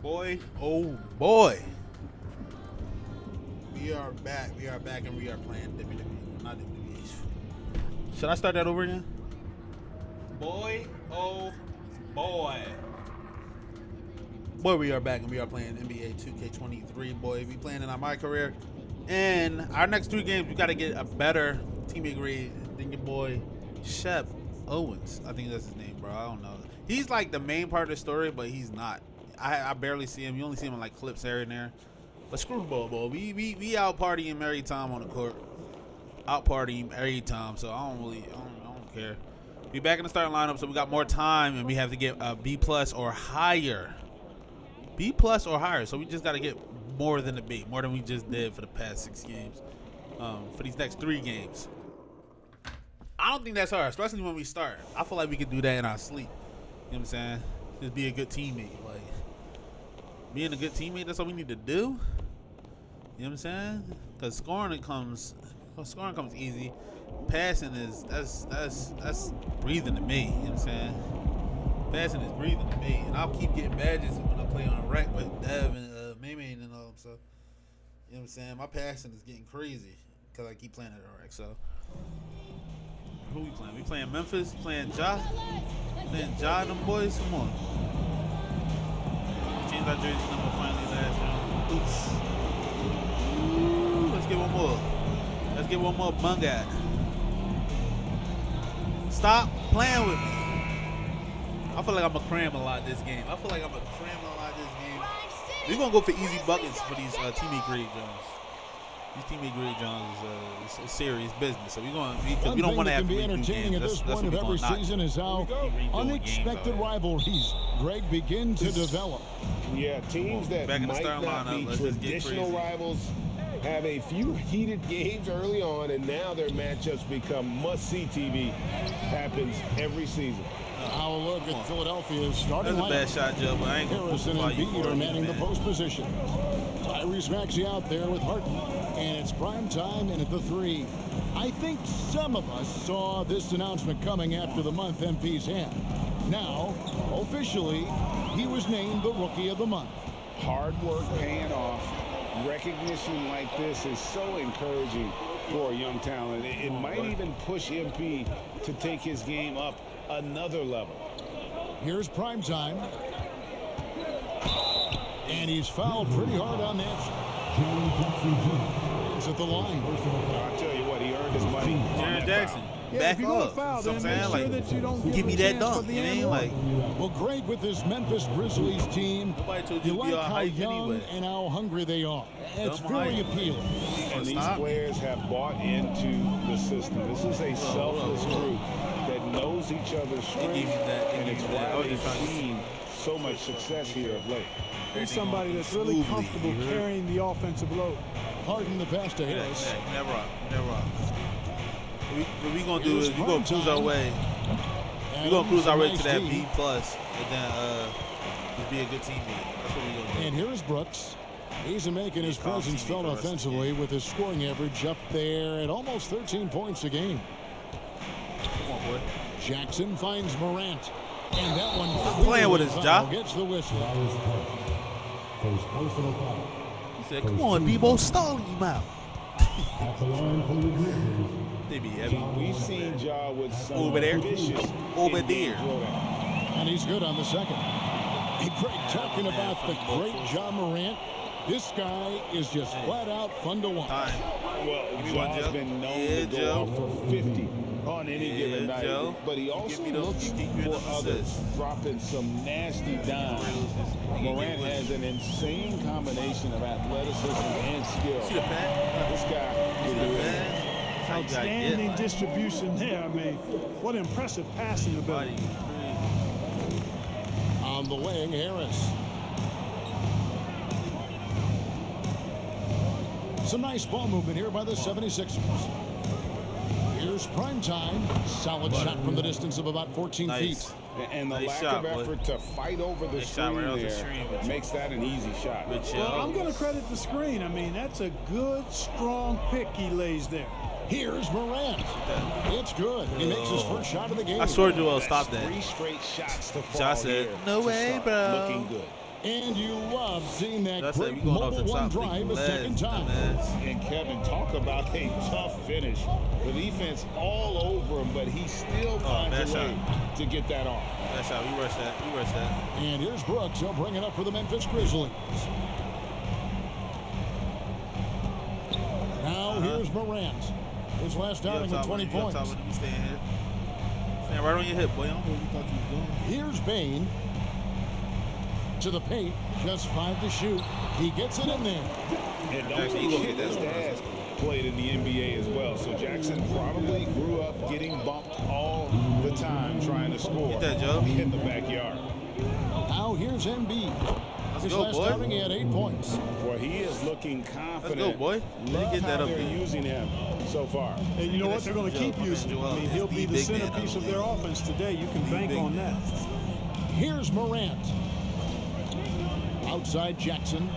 Boy, oh boy. We are back. We are back and we are playing WWE. Not WWE. Should I start that over again? Boy, oh boy. Boy, we are back and we are playing NBA 2K23. Boy, we playing in our My Career. And our next 3 games, we got to get a better teammate grade than your boy Shep Owens. I think that's his name, bro. I don't know. He's like the main part of the story, but he's not. I barely see him. You only see him in like clips here and there. But screw the ball, boy. We out partying every time on the court. Out partying every time, so I don't care. We back in the starting lineup, so we got more time, and we have to get a B+ or higher. B+ or higher. So we just got to get more than a B, more than we just did for the past 6 games. For these next 3 games. I don't think that's hard, especially when we start. I feel like we could do that in our sleep. You know what I'm saying? Just be a good teammate. Like, being a good teammate, that's what we need to do. You know what I'm saying? Because scoring comes easy. Passing that's breathing to me. You know what I'm saying? Passing is breathing to me. And I'll keep getting badges when I play on a rack with Dev and Maymay and all them. So, you know what I'm saying? My passing is getting crazy because I keep playing at a rack. So, who we playing? We playing Memphis? Playing Ja? Playing Ja and them boys? Come on. Changed our jersey number finally last round. Oops. Ooh, let's get one more. Let's get one more Bungat. Stop playing with me. I feel like I'm going to cram a lot this game. We're going to go for easy buckets for these teammate grade Jones. These teammate grade Jones is serious business. So we don't want to have to redo entertaining games. at this point of every season is how unexpected rivalries, Greg, begin to develop. Yeah, teams that might not be traditional rivals have a few heated games early on, and now their matchups become must-see TV. Happens every season. Now a look at Philadelphia's starting lineup. That's a bad shot, Joe, but I ain't going to Harrison and Beat are manning the post position. Tyrese Maxey out there with Harden, and it's prime time and at the 3. I think some of us saw this announcement coming after the month MP's hand. Now, officially, he was named the Rookie of the Month. Hard work paying off. Recognition like this is so encouraging for a young talent. It might even push MP to take his game up another level. Here's prime time. And he's fouled pretty hard on that. It's at the line. I'll tell you what, he earned his money. Jaren Jackson, back up. That's what I'm saying? Like, give me that dunk. You know what I mean? Like, well, Greg, with this Memphis Grizzlies team, you like how young and how hungry they are. It's very appealing. And these players have bought into the system. This is a selfless group that knows each other's strengths, and it's why they've seen so much success here of late. He's somebody that's really comfortable carrying the offensive load. Harden the pass to Harris. Never rock. What we gonna do is we gonna cruise our way. We gonna cruise our way to that B+, and then just be a good teammate. That's what we gonna do. And here's Brooks. He's making his presence felt offensively with his scoring average up there at almost 13 points a game. Come on, boy. Jackson finds Morant. And that one playing with his job. Gets the whistle. He said, come on, Debo, stalling him out. They be heavy. We've seen Ja with some over there. And he's good on the second. Hey, Greg, talking about the great Ja Morant, this guy is just flat out fun to watch. Well, Ja's been known to go off for 50 on any given night, but he also looks for others, dropping some nasty dimes. Morant has an insane combination of athleticism and skill. See the pad? This guy can do it. Outstanding distribution there. I mean, what impressive passing ability. On the wing, Harris. Some nice ball movement here by the 76ers. Here's prime time. Solid shot from the distance of about 14 feet. And the lack of effort to fight over the screen there makes that an easy shot. Well, I'm going to credit the screen. I mean, that's a good, strong pick he lays there. Here's Morant. It's good. He makes his first shot of the game. I swear Joel stopped that. 3 straight shots to fall Josh said, here no way, bro. Looking good. And you love seeing that That's it. great We going off mobile the one top. drive a second time. And Kevin, talk about a tough finish. The defense all over him, but he still finds a way to get that off. That shot. We rushed that. We rushed that. And here's Brooks. He'll bring it up for the Memphis Grizzlies. Now here's Morant. His last outing with 20 points. Stand right on your hip, boy. I don't know what you thought you was doing. Here's Bain. To the paint, just 5 to shoot. He gets it in there. And don't forget his dad played in the NBA as well. So Jackson probably grew up getting bumped all the time trying to score Get that, Joe. in the backyard. Now here's Embiid. His last outing, he had 8 points. Well, he is looking confident. Let's go, boy. Love Get that how up they're there. using him so far. And you know what? They're going to keep using him. I mean, he'll be the centerpiece of their offense today. You can bank on that. Here's Morant. Outside Jackson.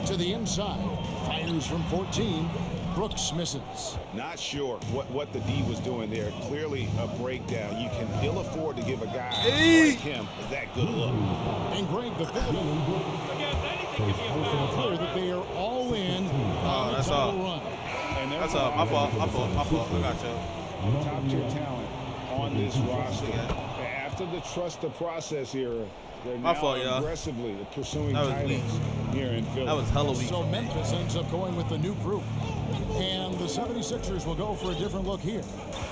To the inside. Fires from 14. Brooks misses. Not sure what the D was doing there. Clearly a breakdown. You can ill afford to give a guy like him that good look. And Greg, the Phillies. Clear that they are all in on the title run. And That's all. My fault. My fault. My fault. I got you. Top tier talent on this roster. After the trust the process era, they're My now fault, y'all. aggressively pursuing That was titles weak. here in Philly. That was hella weak. So Memphis ends up going with the new group. And the 76ers will go for a different look here.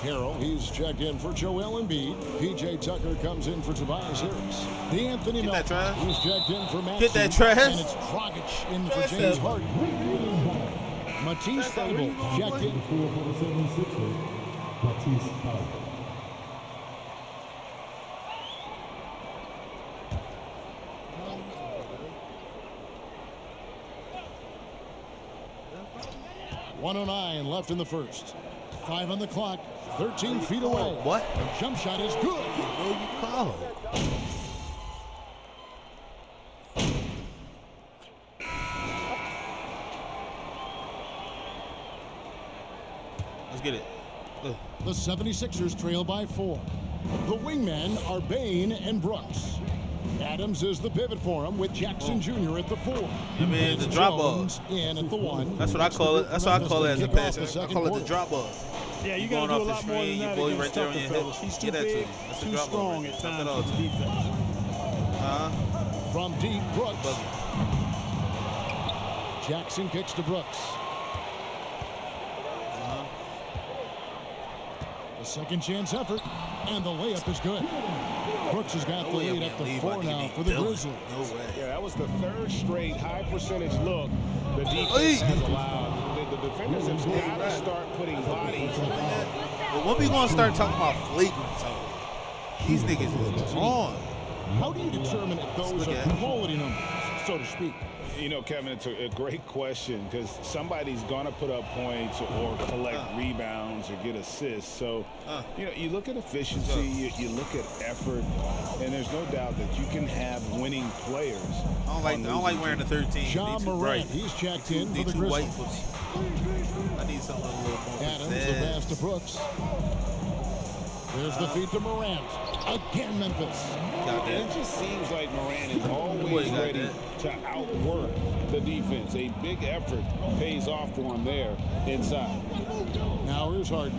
Harrell, he's checked in for Joel Embiid. PJ Tucker comes in for Tobias Harris. D'Anthony Get that trash. Melton, he's checked in for Matt. Get that trash. And it's Dragic in for James Harden. Matisse Thybulle checked in. .109 left in the first. 5 on the clock. 13 feet away. What? The jump shot is good. What you call it? Let's get it. The 76ers trail by 4. The wingmen are Bain and Brooks. Adams is the pivot for him with Jackson Jr. at the 4. I mean, the drop ball. Jones in at the 1. That's what I call it. That's what I call it as a Kick off pass. the I second call it the quarter. drop ball. Yeah, you Going got to do a off the lot more than screen, that your boy against right there on Tucker, your hip. fellas. He's too Get that to big, him. That's the too drop ball strong right at there. Drop that times all for to the him. defense. From deep, Brooks. Buggy. Jackson kicks to Brooks. The second chance effort, and the layup is good. Brooks has got the lead up to 4 now for the Grizzlies. No way. Yeah, that was the third straight high percentage look the defense has allowed. The defenders have got to start putting bodies. But when we gonna start talking about flagrant zone? These niggas is on. How do you determine if those are quality numbers, so to speak? You know, Kevin, it's a great question because somebody's going to put up points or collect rebounds or get assists. So, you know, you look at efficiency, you look at effort, and there's no doubt that you can have winning players. I don't like wearing the 13. John Morant, he's checked in for the Grizzlies. I need something a little more. Adams, the pass to Brooks. There's the feed to Morant. Again, Memphis. It just seems like Morant is always ready to outwork the defense. A big effort pays off for him there inside. Now here's Harden.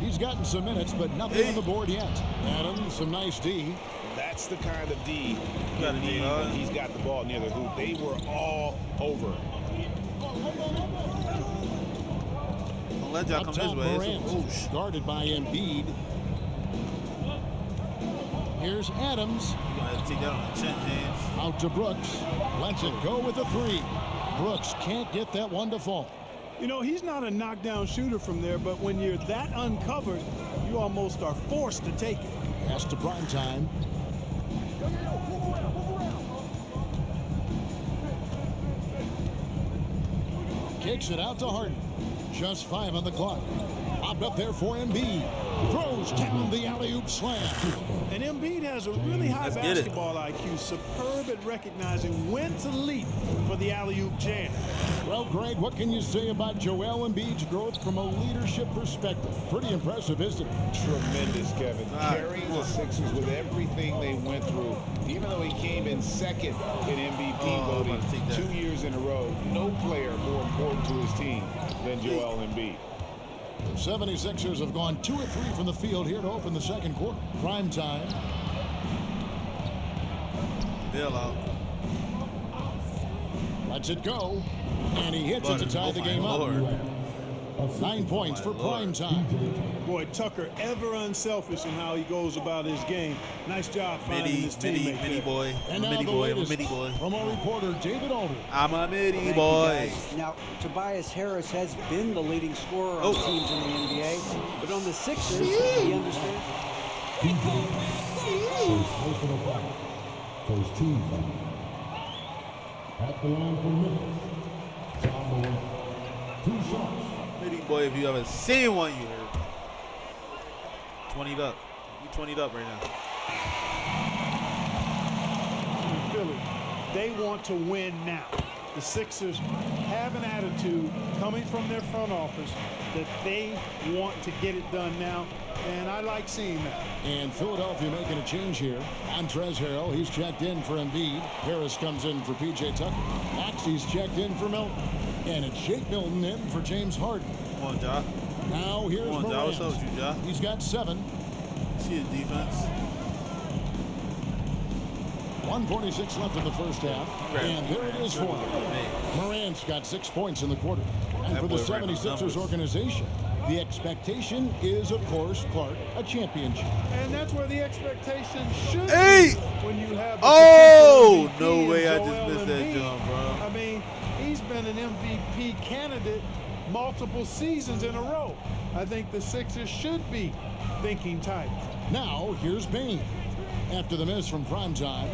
He's gotten some minutes, but nothing on the board yet. Adams, some nice D. That's the kind of D you need when he's got the ball near the hoop. They were all over. Don't let y'all come this way. Morant, guarded by Embiid. Here's Adams. You gotta take that on the chin, James. Out to Brooks. Lets it go with a 3. Brooks can't get that one to fall. You know, he's not a knockdown shooter from there, but when you're that uncovered, you almost are forced to take it. Pass to prime time. Kicks it out to Harden. Just 5 on the clock. Lobbed up there for Embiid. Throws down the alley-oop slam. And Embiid has a really high basketball IQ, superb at recognizing when to leap for the alley-oop jam. Well, Greg, what can you say about Joel Embiid's growth from a leadership perspective? Pretty impressive, isn't it? Tremendous, Kevin. Carrying the Sixers with everything they went through. Even though he came in second in MVP voting 2 years in a row, no player more important to his team than Joel Embiid. The 76ers have gone 2 of 3 from the field here to open the second quarter. Prime time. Bill out. Lets it go. And he hits it to tie the game up. 9 points for prime time. Boy, Tucker ever unselfish in how he goes about his game. Nice job finding his teammate. Midi boy. And now midi the boy. I'm a latest midi boy. from our reporter, David Alder. I'm a midi Thank boy. you, guys. Now, Tobias Harris has been the leading scorer on teams in the NBA, but on the Sixers, he understands. First team foul. At the line for Memphis. John Moran. 2 shots. Midi boy, if you ever seen one, you heard. 20'd up. You 20'd up right now. Philly, they want to win now. The Sixers have an attitude coming from their front office that they want to get it done now, and I like seeing that. And Philadelphia making a change here. Montrezl Harrell, he's checked in for Embiid. Harris comes in for P.J. Tucker. Maxey's checked in for Milton. And it's Jake Milton in for James Harden. Come on, Ja. Now here's Come on, Ja. What's Morant. up with you, Ja? He's got 7. See his defense. 1:46 left in the first half. And there it is for him. Morant's got 6 points in the quarter. And for the 76ers organization, the expectation is, of course, Clark, a championship. And that's where the expectation should Hey! be when you have a Oh! potential No MVP way in I Joel just missed that Embiid. jump, bro. I mean, he's been an MVP candidate multiple seasons in a row. I think the Sixers should be thinking tight. Now, here's Payne. After the miss from primetime.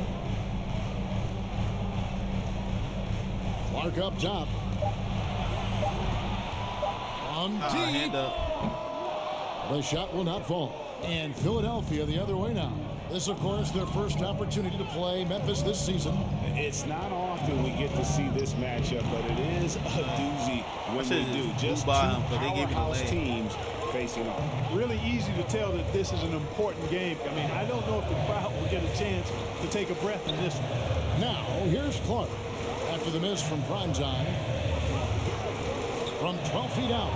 Clark up top. From deep. Hand up. The shot will not fall. And Philadelphia the other way now. This, of course, their first opportunity to play Memphis this season. It's not often we get to see this matchup, but it is a doozy when they do. Just two powerhouse teams facing off. Really easy to tell that this is an important game. I mean, I don't know if the crowd will get a chance to take a breath in this one. Now, here's Clark. After the miss from primetime. From 12 feet out.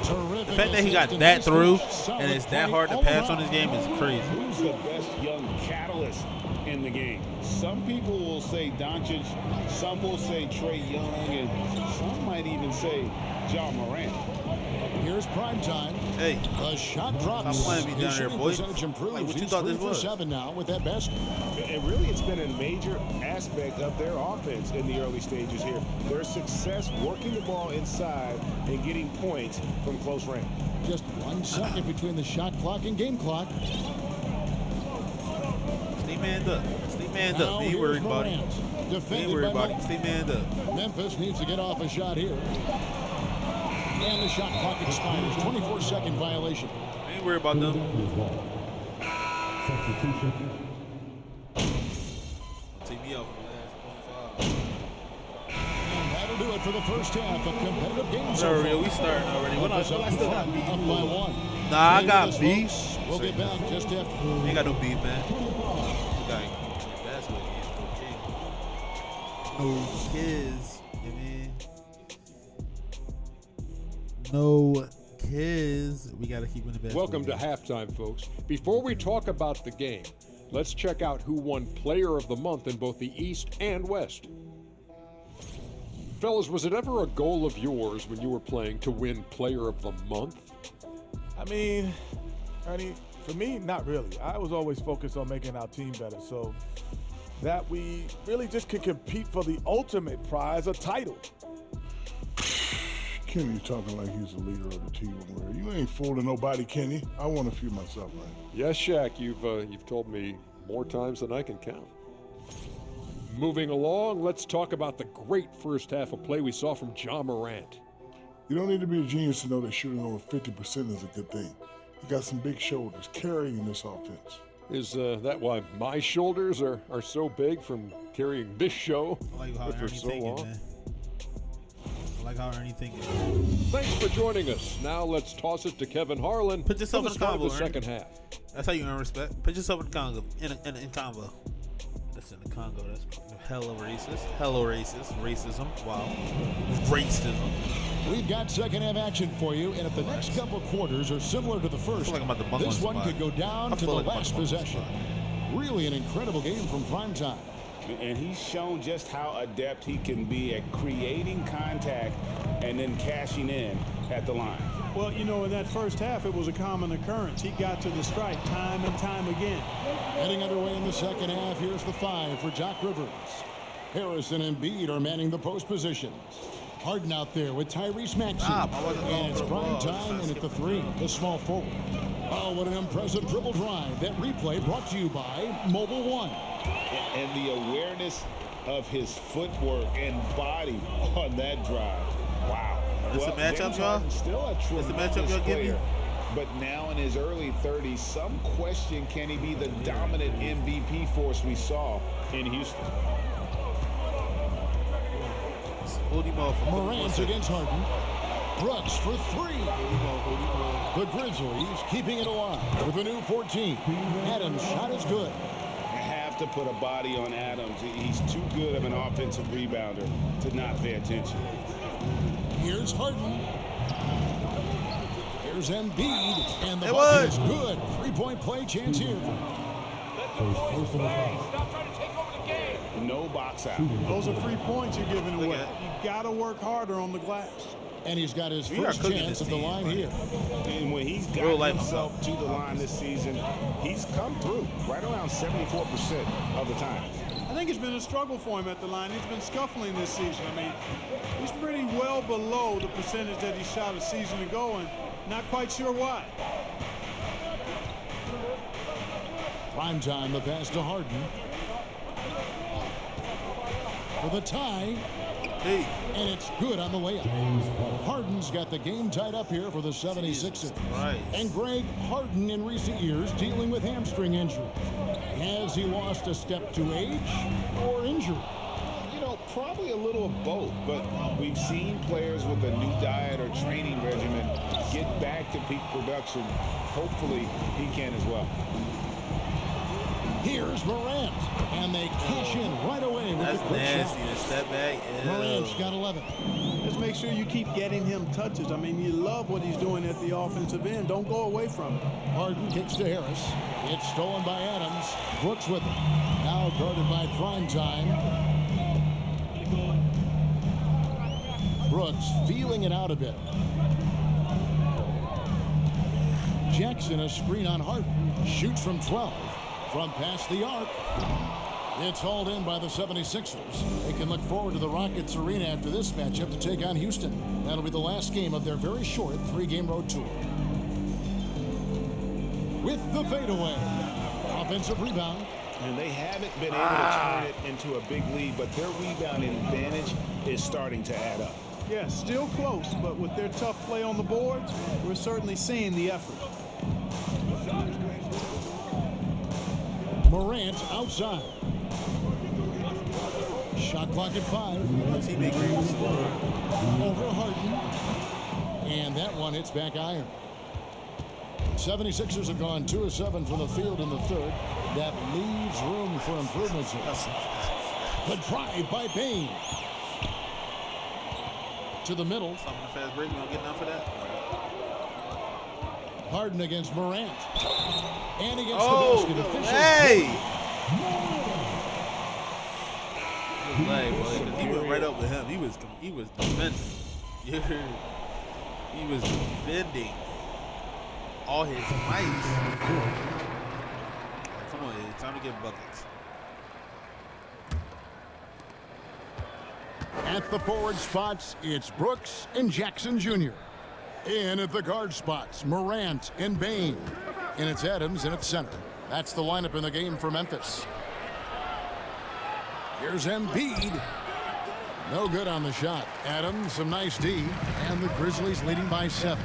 Terrific. The fact that he got that through and it's that hard to pass on this game is crazy. Who's the best young catalyst in the game? Some people will say Doncic, some will say Trae Young, and some might even say Ja Morant. Here's primetime. Hey, the shot drops. Stop playing me down here, boy. Percentage improves. Like, what you He's thought 3 this for was? 7 now with that basket. And really, it's been a major aspect of their offense in the early stages here. Their success working the ball inside and getting points from close range. Just 1 second between the shot clock and game clock. Stay manned up. Stay manned up. Ain't worried about it. Ain't worried about it. Stay manned up. Memphis needs to get off a shot here. And the shot clock expires. 24-second violation. Ain't worried about them. Substitution. Take me out for the last 0.5. And that'll do it for the first half of competitive games. Sorry, we starting already. What I still got beef. Up by 1. Nah, I got beef. We'll get back just after. Ain't got no beef, man. That's what it is. No kids, you mean? No kids. We gotta keep winning basketball. Welcome to halftime, folks. Before we talk about the game, let's check out who won Player of the Month in both the East and West. Fellas, was it ever a goal of yours when you were playing to win Player of the Month? I mean, Ernie, for me, not really. I was always focused on making our team better, so that we really just could compete for the ultimate prize, a title. Kenny's talking like he's the leader of the team over there. You ain't fooling nobody, Kenny. I want a few myself, man. Yes, Shaq, you've told me more times than I can count. Moving along, let's talk about the great first half of play we saw from Ja Morant. You don't need to be a genius to know that shooting over 50% is a good thing. You got some big shoulders carrying this offense. Is that why my shoulders are so big from carrying this show I like how for so long? Man. I like how Ernie thinking. Thanks for joining us. Now let's toss it to Kevin Harlan. Put yourself for in the the start of combo, the second half. That's how you earn respect. Put yourself in the Congo. In Congo. That's in the Congo. That's hella racist. Hella racist. Racism. Wow. Racism. We've got second half action for you, and if the next couple quarters are similar to the first, like I'm about to bunk this on one could go down to the like last possession. Really an incredible game from primetime. And he's shown just how adept he can be at creating contact and then cashing in at the line. Well, you know, in that first half, it was a common occurrence. He got to the strike time and time again. Heading underway in the second half, here's the 5 for Doc Rivers. Harris and Embiid are manning the post positions. Harden out there with Tyrese Maxey. And it's prime time, and at the 3, the small forward. Oh, what an impressive dribble drive. That replay brought to you by Mobile One. And the awareness of his footwork and body on that drive. Wow. That's a matchup, y'all? Still a tremendous matchup y'all give me? player. But now in his early 30s, some question, can he be the dominant MVP force we saw in Houston? Morant against Harden. Brooks for 3. The Grizzlies keeping it alive with a new 14. Adams' shot is good. Have to put a body on Adams. He's too good of an offensive rebounder to not pay attention. Here's Harden. Here's Embiid, and the bucket is good. 3-point play chance here. No box out. Those are 3 points you're giving away. You got to work harder on the glass. And he's got his first chance at the line here. And when he's got himself to the line this season, he's come through right around 74% of the time. I think it's been a struggle for him at the line. He's been scuffling this season. I mean, he's pretty well below the percentage that he shot a season ago, and not quite sure why. Prime time, the pass to Harden. For the tie. Hey. And it's good on the way up. Harden's got the game tied up here for the 76ers. And Greg, Harden in recent years dealing with hamstring injury. Has he lost a step to age or injury? You know, probably a little of both, but we've seen players with a new diet or training regimen get back to peak production. Hopefully he can as well. Here's Morant, and they cash in right away with the quick nasty. shot. The step back. Morant's got 11. Just make sure you keep getting him touches. I mean, you love what he's doing at the offensive end. Don't go away from it. Harden kicks to Harris. It's stolen by Adams. Brooks with it. Now guarded by Primetime. Brooks feeling it out a bit. Jackson, a screen on Harden. Shoots from 12. From past the arc. It's hauled in by the 76ers. They can look forward to the Rockets Arena after this matchup to take on Houston. That'll be the last game of their very short 3-game road tour. With the fadeaway. Offensive rebound. And they haven't been able to turn it into a big lead, but their rebounding advantage is starting to add up. Yeah, still close, but with their tough play on the boards, we're certainly seeing the effort. Morant outside. Shot clock at 5. Over Harden. And that one hits back iron. 76ers have gone 2 of 7 from the field in the third. That leaves room for improvements here. The drive by Payne. To the middle. Fast break. We don't get enough of that. Harden against Morant. And against the basket. Hey! He went right up to him. He was defending. He was defending all his might. Come on, it's time to get buckets. At the forward spots, it's Brooks and Jackson Jr. In at the guard spots, Morant and Bane. And it's Adams in at center. That's the lineup in the game for Memphis. Here's Embiid. No good on the shot. Adams, some nice D. And the Grizzlies leading by 7.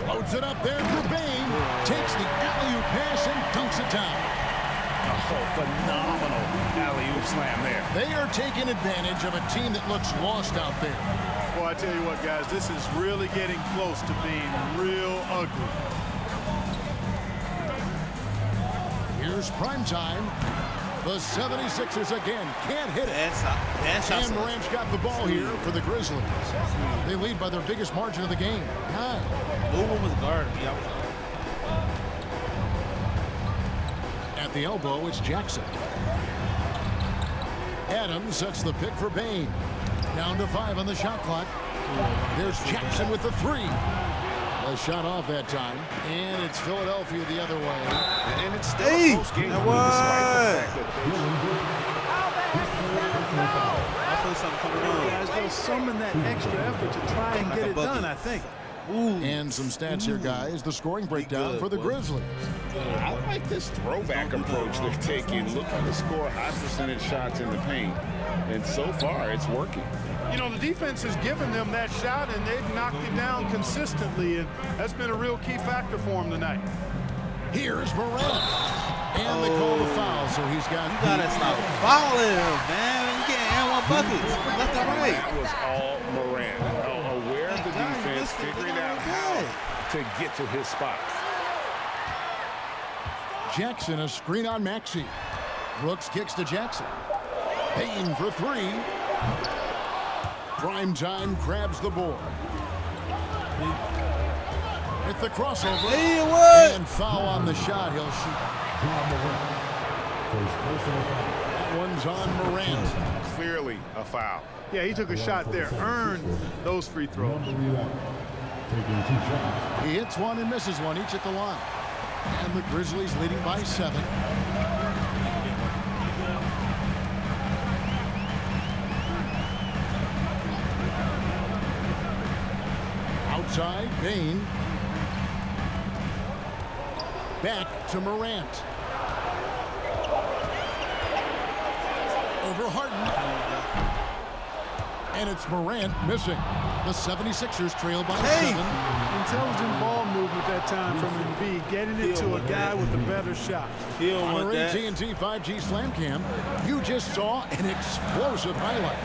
Loads it up there for Bain. Takes the alley-oop pass and dunks it down. Oh, phenomenal alley-oop slam there. They are taking advantage of a team that looks lost out there. Well, I tell you what, guys, this is really getting close to being real ugly. Here's prime time. The 76ers again can't hit it. And Morant's got the ball here for the Grizzlies. They lead by their biggest margin of the game, 9. No one was guarding me. At the elbow, it's Jackson. Adams sets the pick for Bain. Down to 5 on the shot clock. There's Jackson with the 3. A shot off that time, and it's Philadelphia the other way. And it's still a close game despite the fact that I feel something coming on. Guys, they'll summon that extra effort to try and get it done, I think. Ooh. And some stats here, guys. The scoring breakdown for the Grizzlies. I like this throwback approach they're taking, looking to score high percentage shots in the paint. And so far, it's working. You know, the defense has given them that shot, and they've knocked it down consistently, and that's been a real key factor for them tonight. Here's Morant. And they call the foul, so he's got... You gotta stop fouling him, man. You can't have one bucket. Left and right. That was all Morant. Aware of the defense, figuring out how to get to his spot. Jackson, a screen on Maxey. Brooks kicks to Jackson. Payne for 3. Prime time grabs the board. With the crossover. Hey, what? And foul on the shot. He'll shoot. That one's on Morant. Clearly a foul. Yeah, he took a shot there, earned those free throws. He hits one and misses one, each at the line. And the Grizzlies leading by 7. Outside, Bain. Back to Morant. Over Harden. And it's Morant missing. The 76ers trail by 7. Intelligent ball movement that time from Embiid, getting it to a guy with a better shot. On our AT&T 5G Slam Cam, you just saw an explosive highlight.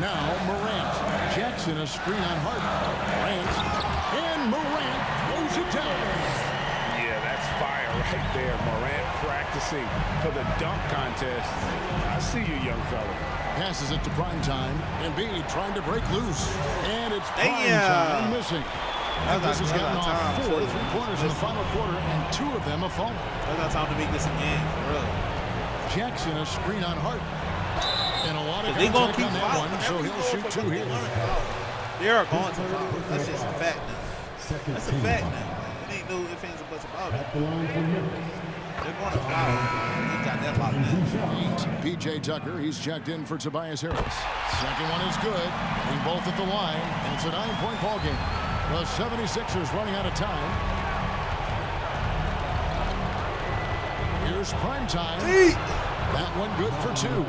Now Morant. Jackson a screen on Harden. Morant throws it down. Yeah, that's fire right there. Morant practicing for the dunk contest. I see you, young fella. Passes it to prime time. Embiid trying to break loose. And it's prime time missing. This has gotten off 4 3-pointers in the final quarter, and 2 of them have fallen. I got time to make this a game, for real. Jackson a screen on Harden. And a lot of they gonna contact keep on that one, so he'll shoot 2 here. They are going to foul. That's just a fact now. That's a fact now. It ain't no ifs, ands, or buts about it. They're going to foul. They got that locked in. P.J. Tucker, he's checked in for Tobias Harris. Second one is good. Hitting both at the line, and it's a 9-point ball game. The 76ers running out of time. Here's prime time. That one good for 2.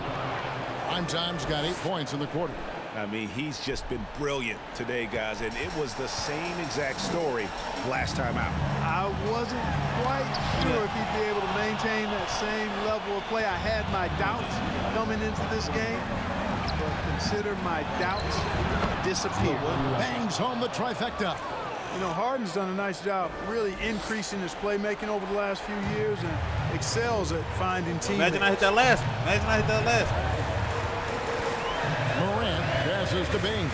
Prime time's got 8 points in the quarter. I mean, he's just been brilliant today, guys, and it was the same exact story last time out. I wasn't quite sure if he'd be able to maintain that same level of play. I had my doubts coming into this game, but consider my doubts disappear. Bangs home the trifecta. You know, Harden's done a nice job really increasing his playmaking over the last few years and excels at finding teammates. Imagine I hit that last one. Imagine I hit that last one. Morant passes to Bain.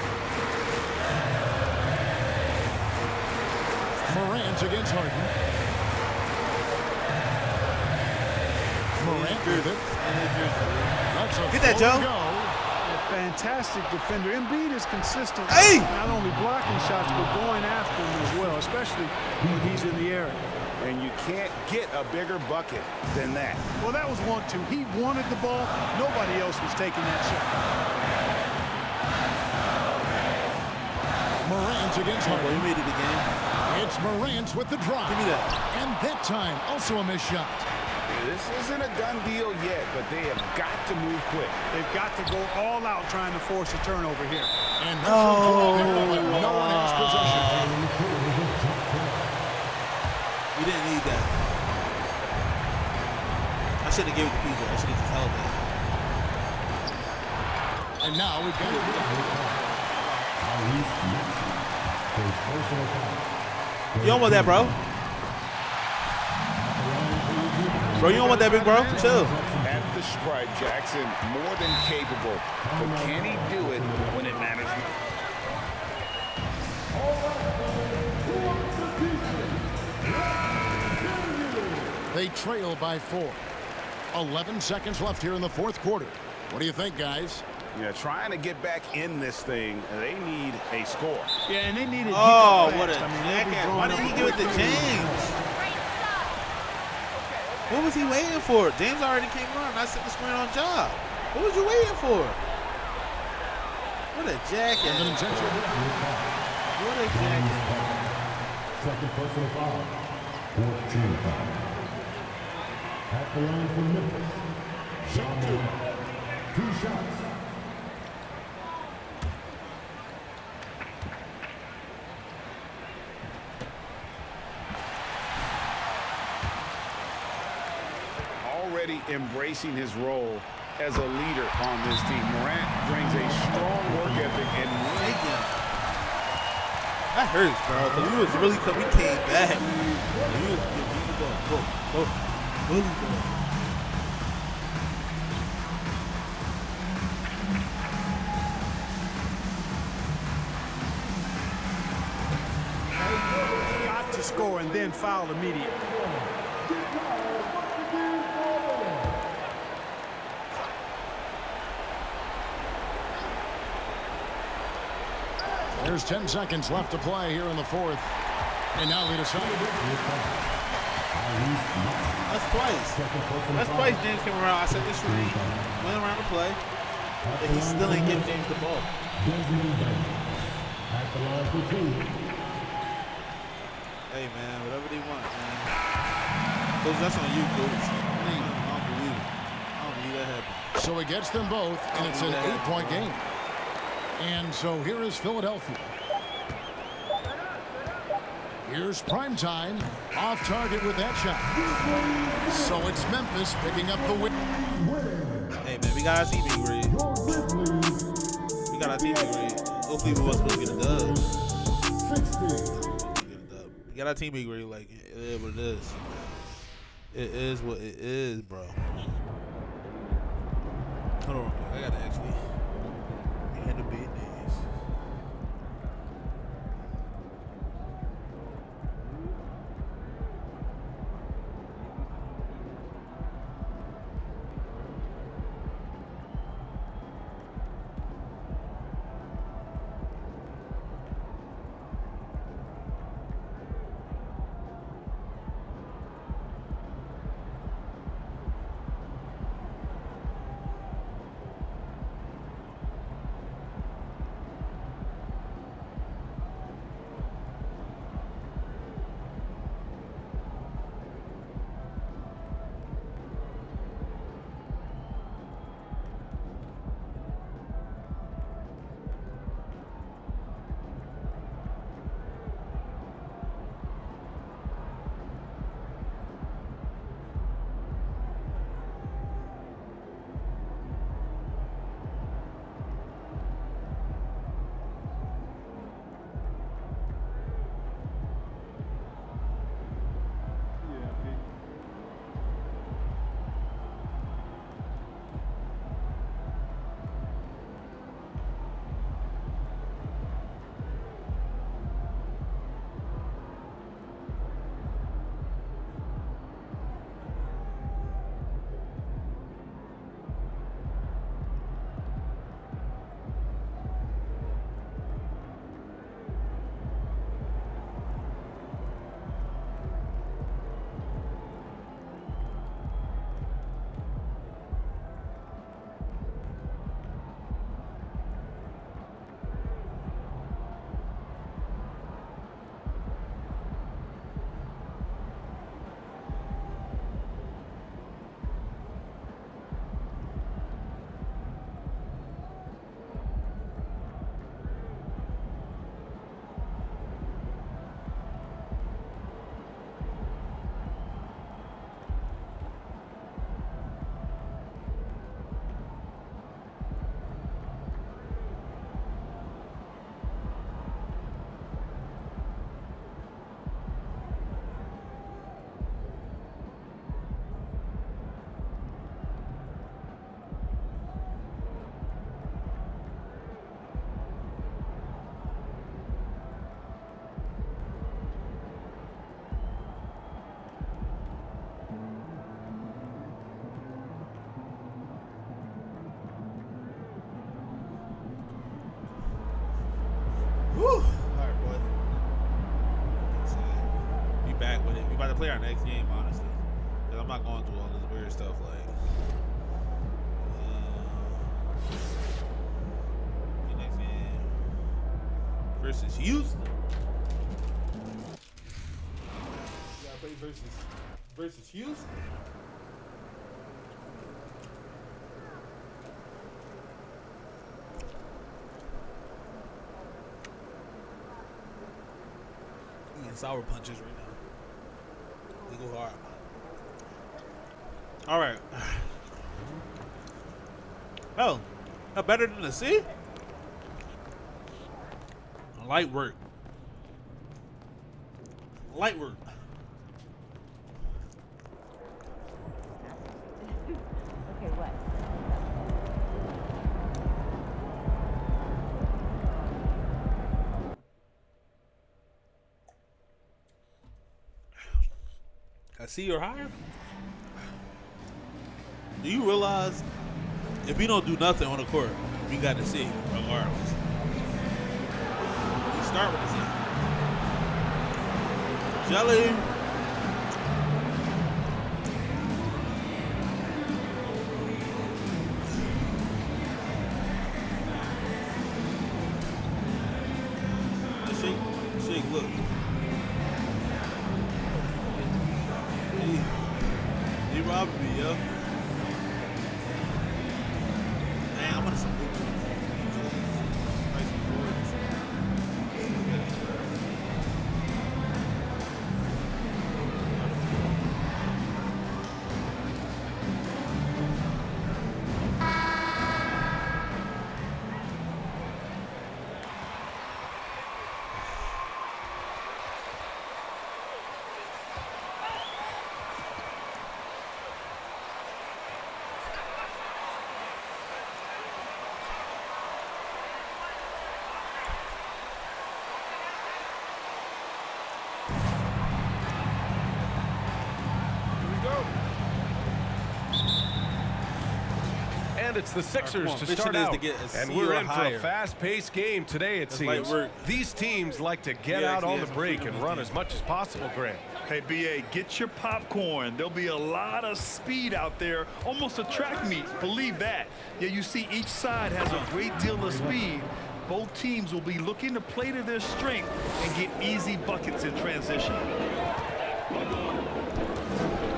Morant against Harden. Morant with it. That's a Get that, Joe. go. A fantastic defender. Embiid is consistent. Hey! Not only blocking shots, but going after them as well, especially when he's in the area. And you can't get a bigger bucket than that. Well, that was 1-2. He wanted the ball. Nobody else was taking that shot. Morant against Harden. He made it again. It's Morant with the drop. Give me that. And that time, also a missed shot. This isn't a done deal yet, but they have got to move quick. They've got to go all out trying to force a turnover here. And this no one has possession. We didn't need that. I should have given it to PJ. I should have just held that. And now we've got You don't want that, bro. Bro, you don't want that, big bro. Chill. At the stripe, Jackson more than capable. But can he do it when it matters most? They trail by 4. 11 seconds left here in the fourth quarter. What do you think, guys? Yeah, trying to get back in this thing, they need a score. Yeah, and they need it. Oh, what a jackass. Why didn't he give it to James? What was he waiting for? James already came around. I set the screen on job. What was you waiting for? What a jackass. What a jackass. Second personal foul. 14 foul. At the line for Memphis. Shot 2. 2 shots. Already embracing his role as a leader on this team. Morant brings a strong work ethic and that hurts, bro. Because we was really we came back. We was really good. Got to score and then foul immediately. There's 10 seconds left to play here in the fourth. And now we decide. That's twice. That's twice James came around. I set the screen, went around the play, and he still ain't give James the ball. Hey, man, whatever they want, man. Coach, that's on you, Coach. I don't believe it. I don't believe that happened. So he gets them both, and it's an 8-point game. And so here is Philadelphia. Here's primetime, off target with that shot. So it's Memphis picking up the win. Hey, man, we got our team agreed. We got our team agreed. Hopefully we wasn't supposed to get a dub. We got our team agreed, like, it is what it is. It is what it is, bro. Hold on, I gotta actually hit the beat. Whew. All right, boy. Be back with it. We about to play our next game, honestly. Because I'm not going through all this weird stuff like. Next game versus Houston. We gotta play versus Houston. Sour punches right now. They go hard. All right. Oh, better than the C? Light work. Light work. Okay, what? A C or higher? Do you realize if we don't do nothing on the court, we got to C regardless? We start with the C. Jelly. Shake, look. He robbed me, yo. Man, I'm gonna some good And it's the Sixers to start out. And we're in for a fast-paced game today, it seems. These teams like to get out on the break and run as much as possible, Grant. Hey, BA, get your popcorn. There'll be a lot of speed out there, almost a track meet, believe that. Yeah, you see each side has a great deal of speed. Both teams will be looking to play to their strength and get easy buckets in transition.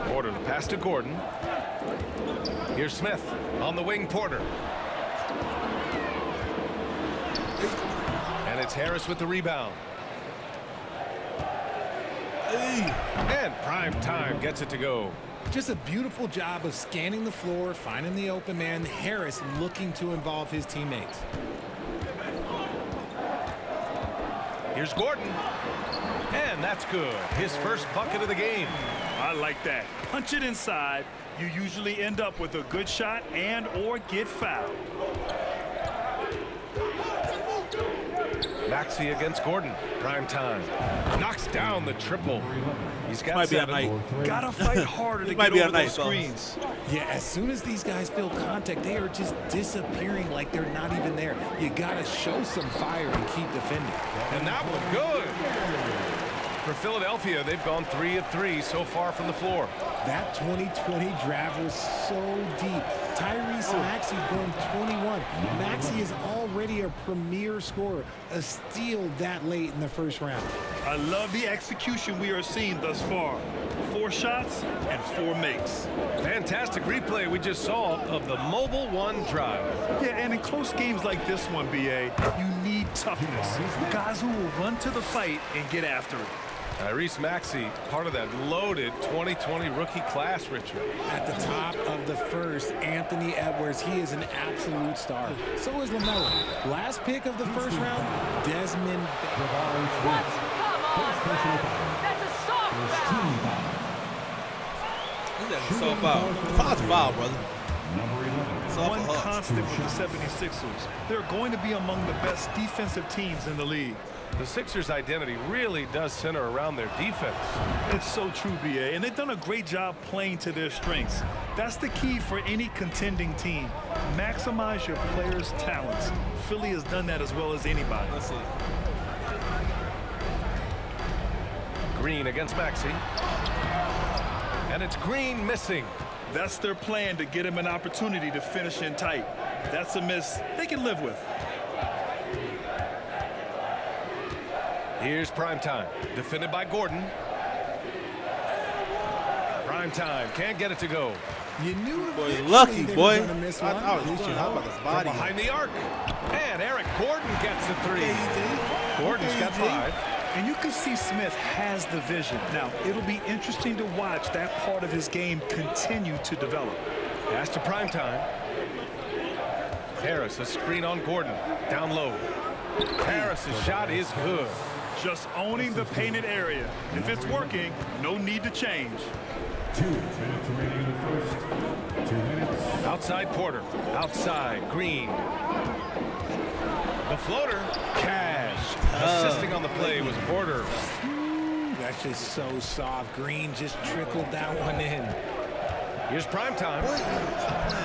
Porter the pass to Gordon. Here's Smith on the wing, Porter. And it's Harris with the rebound. And prime time gets it to go. Just a beautiful job of scanning the floor, finding the open man. Harris looking to involve his teammates. Here's Gordon. And that's good. His first bucket of the game. I like that. Punch it inside. You usually end up with a good shot and or get fouled. Maxey against Gordon. Prime time. Knocks down the triple. He's got 7. Gotta fight harder to get over those screens. Yeah, as soon as these guys feel contact, they are just disappearing like they're not even there. You gotta show some fire and keep defending. And that one good. For Philadelphia, they've gone 3 of 3 so far from the floor. That 2020 draft was so deep. Tyrese Maxey going 21. Maxey is already a premier scorer. A steal that late in the first round. I love the execution we are seeing thus far. 4 shots and 4 makes. Fantastic replay we just saw of the Mobile One drive. Yeah, and in close games like this one, BA, you need toughness. Guys who will run to the fight and get after it. Tyrese Maxey, part of that loaded 2020 rookie class, Richard. At the top of the first, Anthony Edwards. He is an absolute star. So is LaMelo. Last pick of the first round, Desmond. What? Come on, that's a soft foul. That's a soft foul. Soft foul, brother. One constant with the 76ers. They're going to be among the best defensive teams in the league. The Sixers' identity really does center around their defense. It's so true, BA, and they've done a great job playing to their strengths. That's the key for any contending team. Maximize your players' talents. Philly has done that as well as anybody. Let's see. Green against Maxey. And it's Green missing. That's their plan, to get him an opportunity to finish in tight. That's a miss they can live with. Here's Primetime, defended by Gordon. Primetime can't get it to go. You knew boy, lucky boy. I was how about his body behind the arc. And Eric Gordon gets the 3. Gordon's got 5. And you can see Smith has the vision. Now, it'll be interesting to watch that part of his game continue to develop. Pass to Primetime. Harris, a screen on Gordon. Down low. Harris's shot is good. Just owning the painted area. If it's working, no need to change. 2 minutes remaining in the first. 2 minutes. Outside Porter. Outside Green. The floater. Cash. Assisting on the play was Porter. That's just so soft. Green just trickled that one in. Here's Primetime.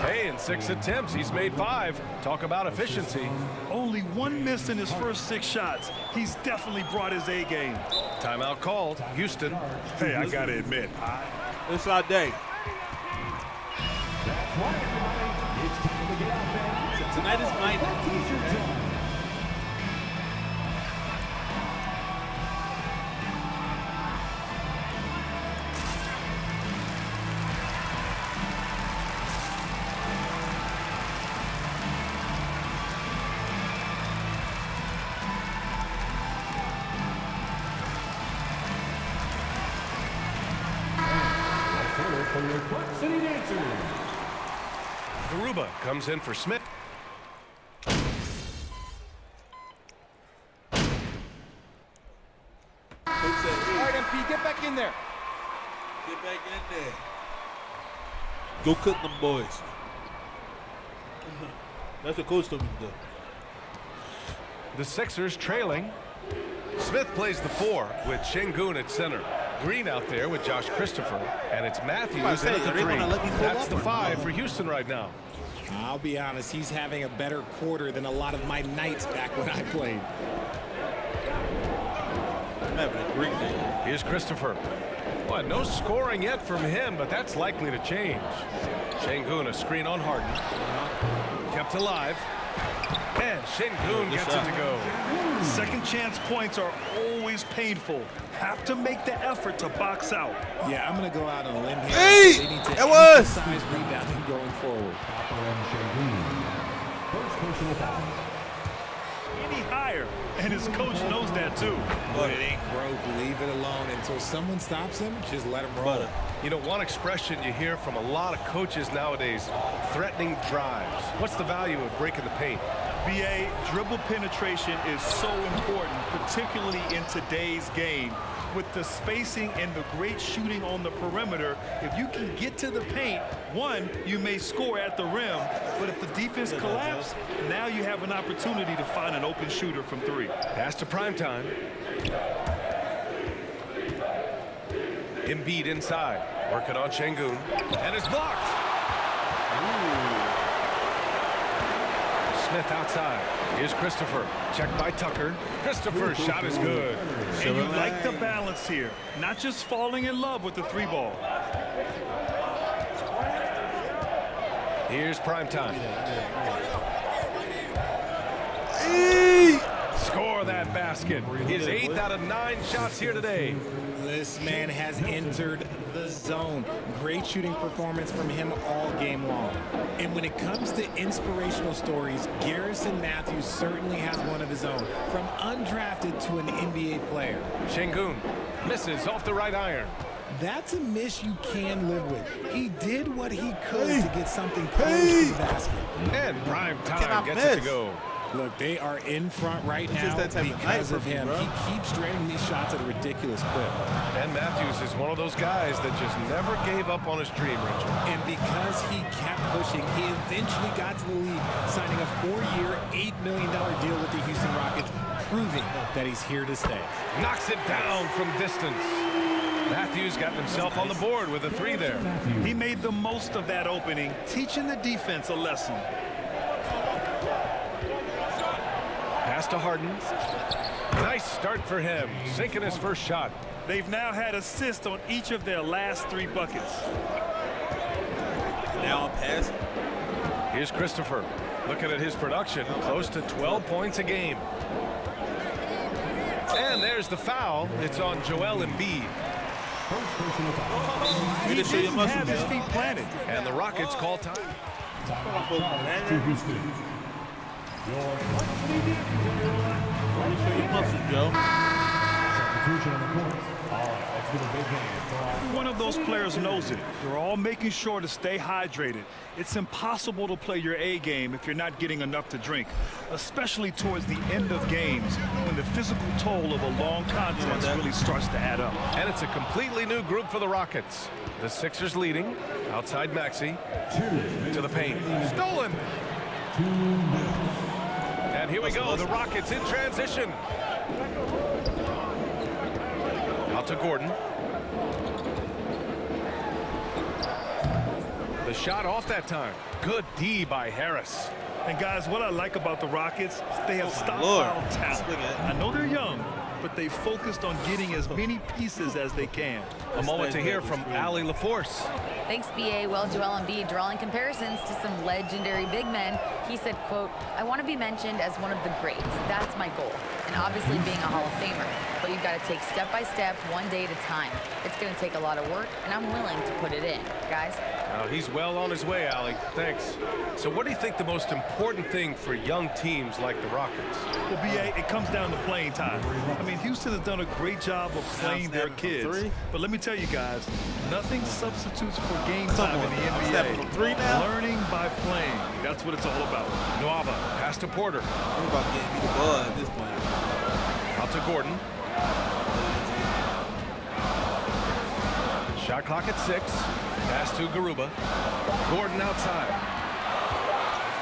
Hey, in 6 attempts, he's made 5. Talk about efficiency. Only 1 miss in his first 6 shots. He's definitely brought his A game. Timeout called. Houston. Hey, I gotta admit, it's our day. Tonight is my night. Garuba comes in for Smith. All right, MP, get back in there. Get back in there. Go cook them boys. That's what coach told me to do. The Sixers trailing. Smith plays the 4 with Şengün at center. Green out there with Josh Christopher, and it's Matthews in at the 3. That's the 5 for Houston right now. I'll be honest, he's having a better quarter than a lot of my nights back when I played. I'm having a great day. Here's Christopher. Well, no scoring yet from him, but that's likely to change. Şengün, a screen on Harden. Kept alive. And Şengün gets it to go. Second chance points are always painful. Have to make the effort to box out. Yeah, I'm going to go out on a limb here. Hey, they need to it was emphasize rebounding going forward. Any higher, and his coach knows that too. But it ain't broke. Leave it alone until someone stops him. Just let him roll. You know, one expression you hear from a lot of coaches nowadays: threatening drives. What's the value of breaking the paint? BA, dribble penetration is so important, particularly in today's game. With the spacing and the great shooting on the perimeter, if you can get to the paint, one, you may score at the rim, but if the defense collapses, now you have an opportunity to find an open shooter from 3. Pass to Primetime. Embiid inside, working on Şengün, and it's blocked. Smith outside. Here's Christopher. Checked by Tucker. Christopher's shot is good. And you like the balance here. Not just falling in love with the 3 ball. Here's Primetime. Score that basket. His 8th out of 9 shots here today. This man has entered the zone. Great shooting performance from him all game long. And when it comes to inspirational stories, Garrison Matthews certainly has one of his own. From undrafted to an NBA player. Şengün misses off the right iron. That's a miss you can live with. He did what he could to get something close to the basket. And Primetime gets it to go. Look, they are in front right now because of him. He keeps draining these shots at a ridiculous clip. And Matthews is one of those guys that just never gave up on his dream, Richard. And because he kept pushing, he eventually got to the league, signing a 4-year, $8 million deal with the Houston Rockets, proving that he's here to stay. Knocks it down from distance. Matthews got himself on the board with a 3 there. He made the most of that opening, teaching the defense a lesson. Pass to Harden. Nice start for him, sinking his first shot. They've now had assists on each of their last 3 buckets. Now I'm passing. Here's Christopher. Looking at his production, close to 12 points a game. And there's the foul. It's on Joel Embiid. He didn't have his feet planted. And the Rockets call time. Show your muscles, Joe. One of those players knows it. They're all making sure to stay hydrated. It's impossible to play your A game if you're not getting enough to drink, especially towards the end of games when the physical toll of a long contest really starts to add up. And it's a completely new group for the Rockets. The Sixers leading. Outside Maxey. To the paint. Stolen. And here we go. The Rockets in transition. Out to Gordon. The shot off that time. Good D by Harris. And guys, what I like about the Rockets is they have stockpile talent. I know they're young, but they focused on getting as many pieces as they can. A moment to hear from Allie LaForce. Thanks, BA. Well, Joel Embiid drawing comparisons to some legendary big men. He said, quote, "I want to be mentioned as one of the greats. That's my goal. And obviously being a Hall of Famer. But you've got to take step by step, one day at a time. It's going to take a lot of work, and I'm willing to put it in. Guys?" He's well on his way, Allie. Thanks. So what do you think the most important thing for young teams like the Rockets? Well, BA, it comes down to playing time. I mean, Houston has done a great job of playing their kids. But let me tell you guys, nothing substitutes for game time in the NBA. Learning by playing. That's what it's all about. Nwaba, pass to Porter. I'm about to get me the ball at this point. Out to Gordon. Shot clock at 6. Pass to Garuba. Gordon outside.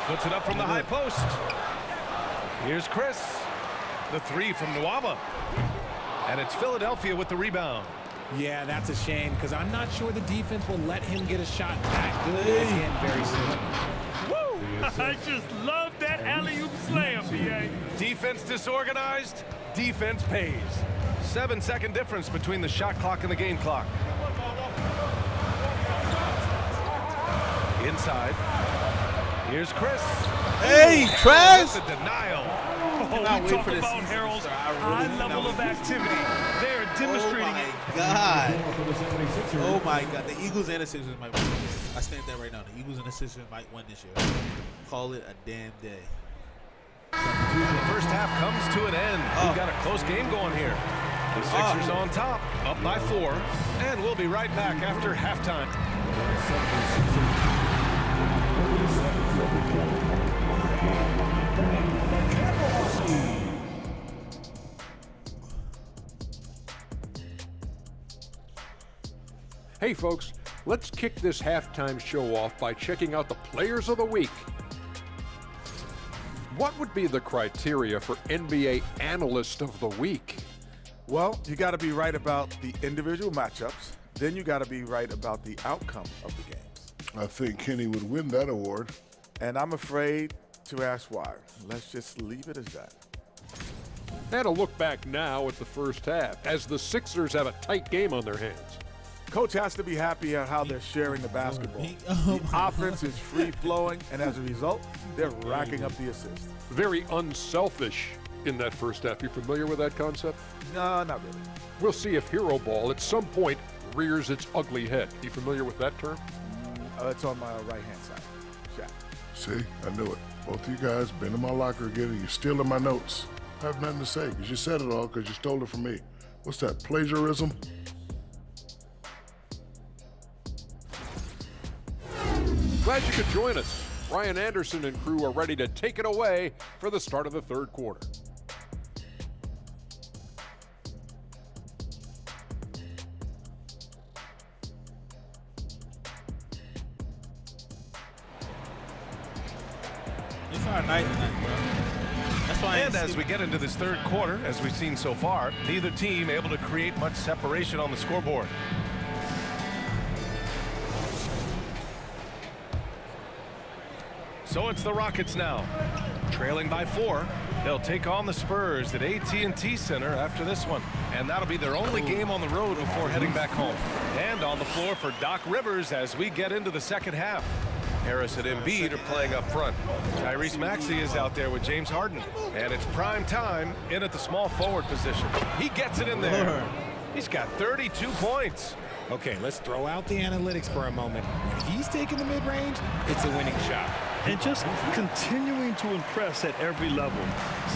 Puts it up from the high post. Here's Chris. The 3 from Nwaba. And it's Philadelphia with the rebound. Yeah, that's a shame because I'm not sure the defense will let him get a shot back good again very soon. Woo! I just love that alley-oop slam, BA. Defense disorganized. Defense pays. 7-second difference between the shot clock and the game clock. Inside. Here's Chris. Hey, Trash! The denial. Oh, we talk about Harold's high level of activity. They're demonstrating it. Oh my God. The Eagles and the Sixers might win. I stand there right now. The Eagles and the Sixers might win this year. Call it a damn day. And the first half comes to an end. We've got a close game going here. The Sixers on top, up by 4. And we'll be right back after halftime. Hey folks, let's kick this halftime show off by checking out the Players of the Week. What would be the criteria for NBA Analyst of the Week? Well, you got to be right about the individual matchups. Then you got to be right about the outcome of the games. I think Kenny would win that award. And I'm afraid to ask why. Let's just leave it as that. And a look back now at the first half as the Sixers have a tight game on their hands. Coach has to be happy at how they're sharing the basketball. The offense is free-flowing, and as a result, they're racking up the assists. Very unselfish in that first half. You familiar with that concept? No, not really. We'll see if hero ball at some point rears its ugly head. You familiar with that term? It's on my right-hand side. Shaq. See, I knew it. Both of you guys been in my locker again, and you're stealing my notes. I have nothing to say, because you said it all, because you stole it from me. What's that, plagiarism? Glad you could join us. Ryan Anderson and crew are ready to take it away for the start of the third quarter. It's our night tonight, bro. That's why. And as we get into this third quarter, as we've seen so far, neither team able to create much separation on the scoreboard. So it's the Rockets now, trailing by 4. They'll take on the Spurs at AT&T Center after this one. And that'll be their only game on the road before heading back home. And on the floor for Doc Rivers as we get into the second half. Harris and Embiid are playing up front. Tyrese Maxey is out there with James Harden. And it's prime time in at the small forward position. He gets it in there. He's got 32 points. Okay, let's throw out the analytics for a moment. When he's taking the mid-range, it's a winning shot. And just continuing to impress at every level.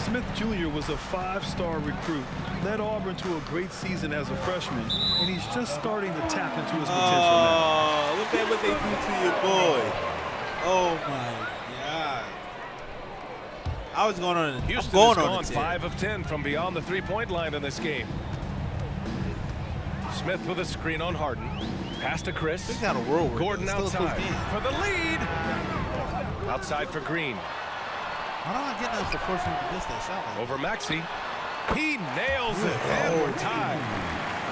Smith Jr. was a 5-star recruit, led Auburn to a great season as a freshman, and he's just starting to tap into his potential now. Look at what they do to your boy. Oh my God. I was going on. Houston has gone 5 of 10 from beyond the three-point line in this game. Smith with a screen on Harden. Pass to Chris. They got a whirlwind. Gordon outside for the lead. Outside for Green. How do I get that for forcing him to miss that shot? Over Maxey. He nails it, and we're tied.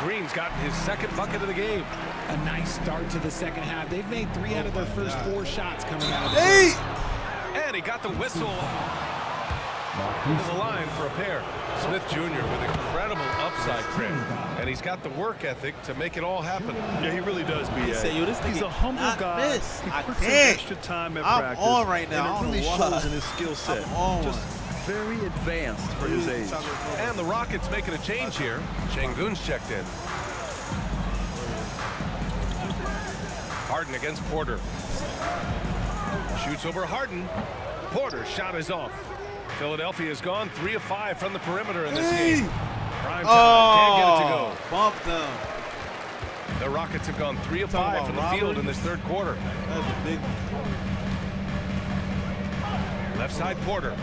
Green's gotten his second bucket of the game. A nice start to the second half. They've made 3 out of their first 4 shots coming out of the break. And he got the whistle into the line for a pair. Smith Jr. with incredible upside crit, and he's got the work ethic to make it all happen. Yeah, he really does, B.A. He's a humble guy. He puts in extra time at practice. I'm on right now. And it really shows in his skill set. Just very advanced for his age. And the Rockets making a change here. Şengün's checked in. Harden against Porter. Shoots over Harden. Porter's shot is off. Philadelphia has gone 3 of 5 from the perimeter in this game. Prime time, can't get it to go. Bumped them. The Rockets have gone 3 of 5 from the field in this third quarter. That's a big. Left side Porter.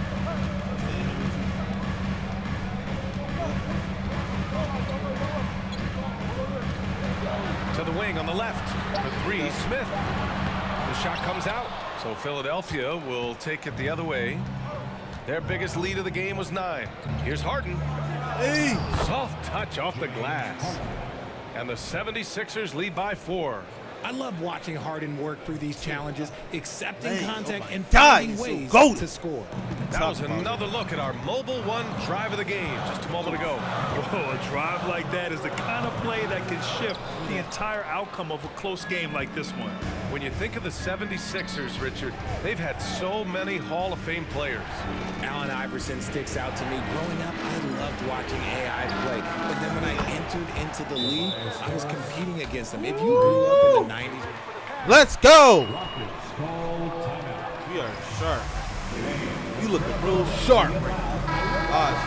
To the wing on the left. For 3, Smith. The shot comes out. So Philadelphia will take it the other way. Their biggest lead of the game was 9. Here's Harden. Hey. Soft touch off the glass. And the 76ers lead by 4. I love watching Harden work through these challenges, accepting contact and God, finding ways to score. That was another look at our Mobile One drive of the game just a moment ago. Whoa, a drive like that is the kind of play that can shift the entire outcome of a close game like this one. When you think of the 76ers, Richard, they've had so many Hall of Fame players. Allen Iverson sticks out to me. Growing up, I loved watching AI play. But then when I entered into the league, I was competing against them. If you grew up in the 90s. Let's go. We are sharp. You look real sharp.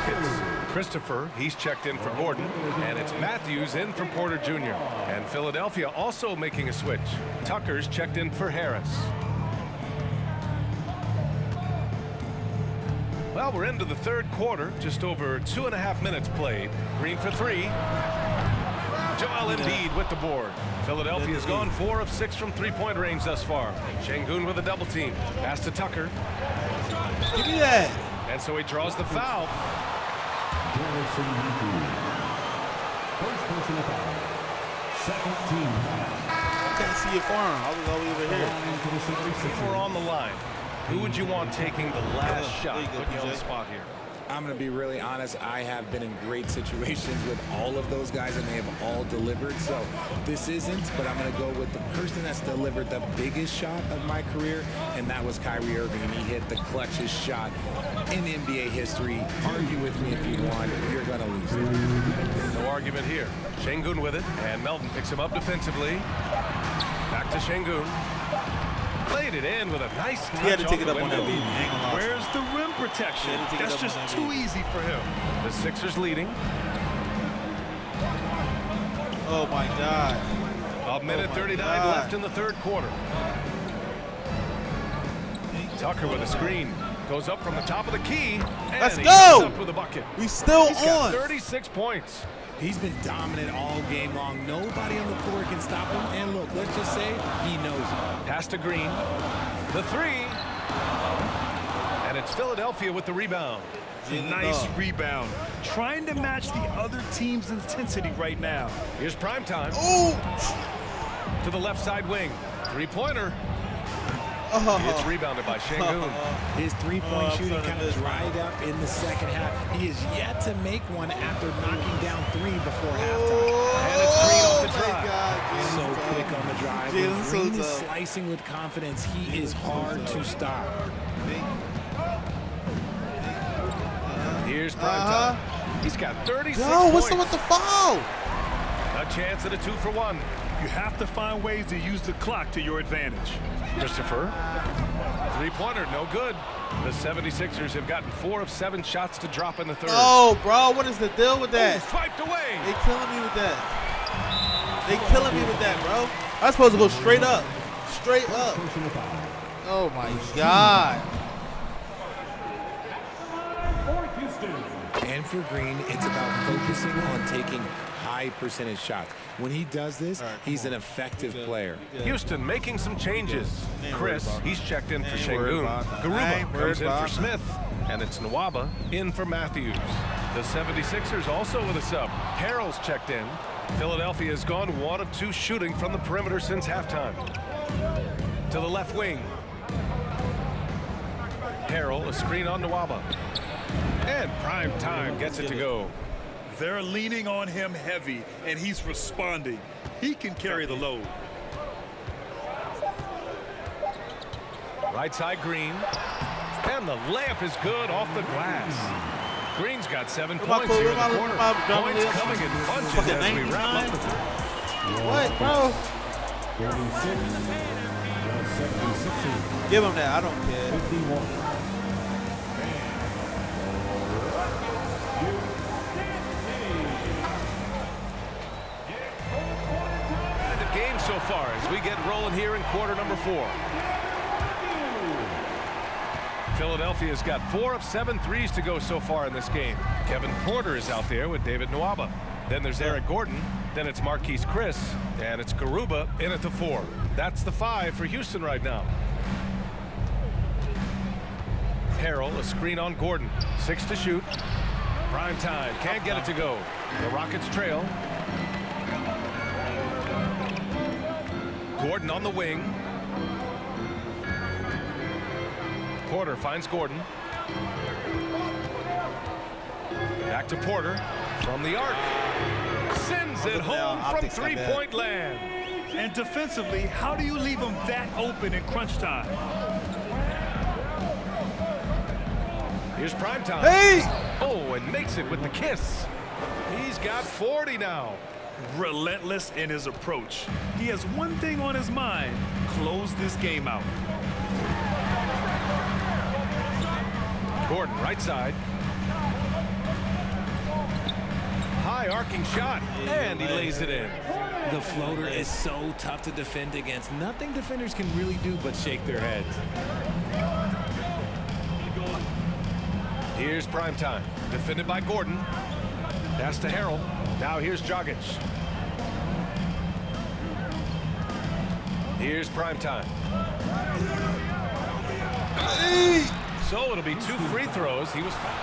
It's Christopher, he's checked in for Gordon, and it's Matthews in for Porter Jr. And Philadelphia also making a switch. Tucker's checked in for Harris. Well, we're into the third quarter, just over 2.5 minutes played. Green for 3. Joel Embiid with the board. Philadelphia's gone 4 of 6 from three-point range thus far. Şengün with a double team. Pass to Tucker. Give me that. And so he draws the foul. First personal foul. Second team foul. I can't see your farm. I was all the way over here. We're on the line. Who would you want taking the last shot? Put you on the spot here. I'm going to be really honest. I have been in great situations with all of those guys, and they have all delivered. So this isn't, but I'm going to go with the person that's delivered the biggest shot of my career, and that was Kyrie Irving. And he hit the clutchest shot in NBA history. Argue with me if you want. You're going to lose it. No argument here. Şengün with it, and Melton picks him up defensively. Back to Şengün. Played it in with a nice touch. He had to take it up on that beat. Where's the rim protection? That's just too easy for him. The Sixers leading. Oh my God. A minute 39 left in the third quarter. Tucker with a screen. Goes up from the top of the key. And Let's he go. up with a bucket. We still He's got 36 points. He's been dominant all game long. Nobody on the floor can stop him. And look, let's just say he knows it. Pass to Green. The 3. And it's Philadelphia with the rebound. Nice rebound. Trying to match the other team's intensity right now. Here's prime time. Oh! To the left side wing. 3-pointer. It's rebounded by Şengün. His three-point shooting kind of dried up in the second half. He is yet to make one after knocking down 3 before halftime. And it's Green off the drive. So quick on the drive. When Green is slicing with confidence, he is hard to stop. Here's prime time. He's got 36 Yo, points. what's up with the foul? A chance at a 2-for-1. You have to find ways to use the clock to your advantage. Christopher. Three-pointer, no good. The 76ers have gotten 4 of 7 shots to drop in the third. Oh, bro, what is the deal with that? Swiped away. They killing me with that. They killing me with that, bro. I'm supposed to go straight up. Straight up. Oh, my God. And for Green, it's about focusing on taking high percentage shots. When he does this, he's an effective player. Houston making some changes. Chris, he's checked in for Şengün. Garuba comes in for Smith. And it's Nwaba in for Matthews. The 76ers also with a sub. Harrell's checked in. Philadelphia has gone 1 of 2 shooting from the perimeter since halftime. To the left wing. Harrell, a screen on Nwaba. And prime time gets it to go. They're leaning on him heavy, and he's responding. He can carry the load. Right side Green. And the layup is good off the glass. Green's got 7 points here in the quarter. Points coming in bunches as we wrap up the What, bro? Give him that. I don't care. game so far as we get rolling here in quarter number 4. Philadelphia's got 4 of 7 threes to go so far in this game. Kevin Porter is out there with David Nwaba. Then there's Eric Gordon. Then it's Marquise Chris. And it's Garuba in at the 4. That's the 5 for Houston right now. Harrell, a screen on Gordon. 6 to shoot. Prime time. Can't get it to go. The Rockets trail. Gordon on the wing. Porter finds Gordon. Back to Porter from the arc. Sends it home from three-point land. And defensively, how do you leave him that open in crunch time? Here's prime time. Hey! Oh, and makes it with the kiss. He's got 40 now. Relentless in his approach. He has one thing on his mind: close this game out. Gordon, right side. High arcing shot, and he lays it in. The floater is so tough to defend against. Nothing defenders can really do but shake their heads. Here's prime time. Defended by Gordon. Pass to Harrell. Now here's Dragic. Here's prime time. So it'll be 2 free throws. He was fouled.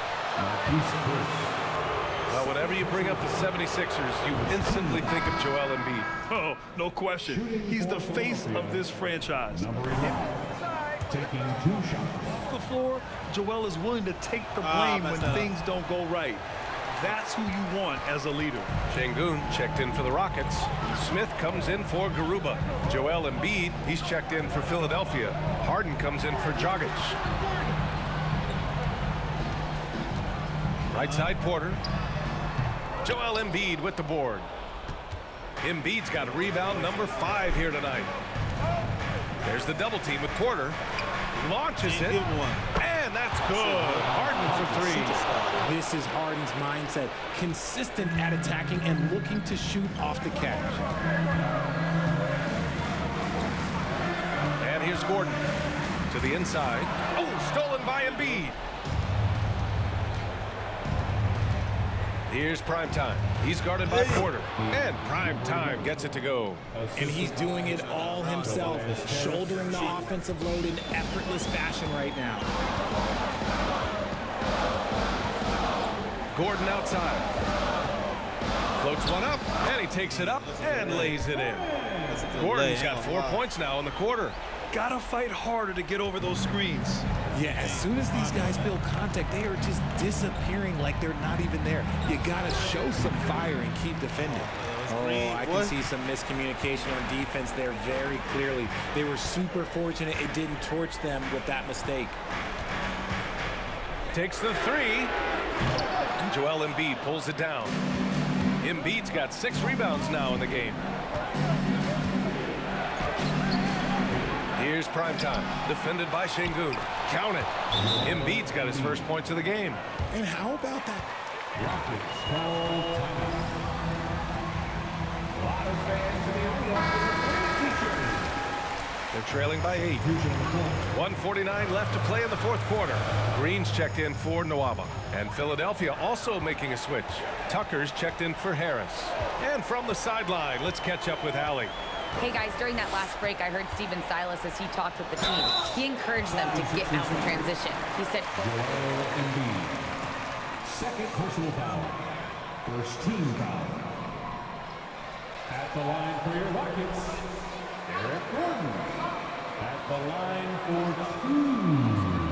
Well, whenever you bring up the 76ers, you instantly think of Joel Embiid. Oh, no question. He's the face of this franchise. Taking 2 shots. Off the floor, Joel is willing to take the blame when things don't go right. That's who you want as a leader. Şengün checked in for the Rockets. Smith comes in for Garuba. Joel Embiid, he's checked in for Philadelphia. Harden comes in for Dragic. Right side Porter. Joel Embiid with the board. Embiid's got rebound number 5 here tonight. There's the double team with Porter. Launches it. And that's good. Harden for 3. This is Harden's mindset. Consistent at attacking and looking to shoot off the catch. And here's Gordon to the inside. Oh, stolen by Embiid. Here's prime time. He's guarded by Porter. And prime time gets it to go. And he's doing it all himself, shouldering the offensive load in effortless fashion right now. Gordon outside. Floats one up, and he takes it up and lays it in. Gordon's got 4 points now in the quarter. Gotta fight harder to get over those screens. Yeah, as soon as these guys feel contact, they are just disappearing like they're not even there. You gotta show some fire and keep defending. Oh, I can see some miscommunication on defense there very clearly. They were super fortunate it didn't torch them with that mistake. Takes the three. And Joel Embiid pulls it down. Embiid's got 6 rebounds now in the game. Here's primetime, defended by Şengün. Count it. Embiid's got his first points of the game. And how about that? They're trailing by 8. 1:49 left to play in the fourth quarter. Green's checked in for Nwaba. And Philadelphia also making a switch. Tucker's checked in for Harris. And from the sideline, let's catch up with Allie. Hey guys, during that last break, I heard Stephen Silas as he talked with the team. He encouraged them to get out in transition. He said, second personal foul. First team foul. At the line for your Rockets, Eric Gordon. At the line for 2.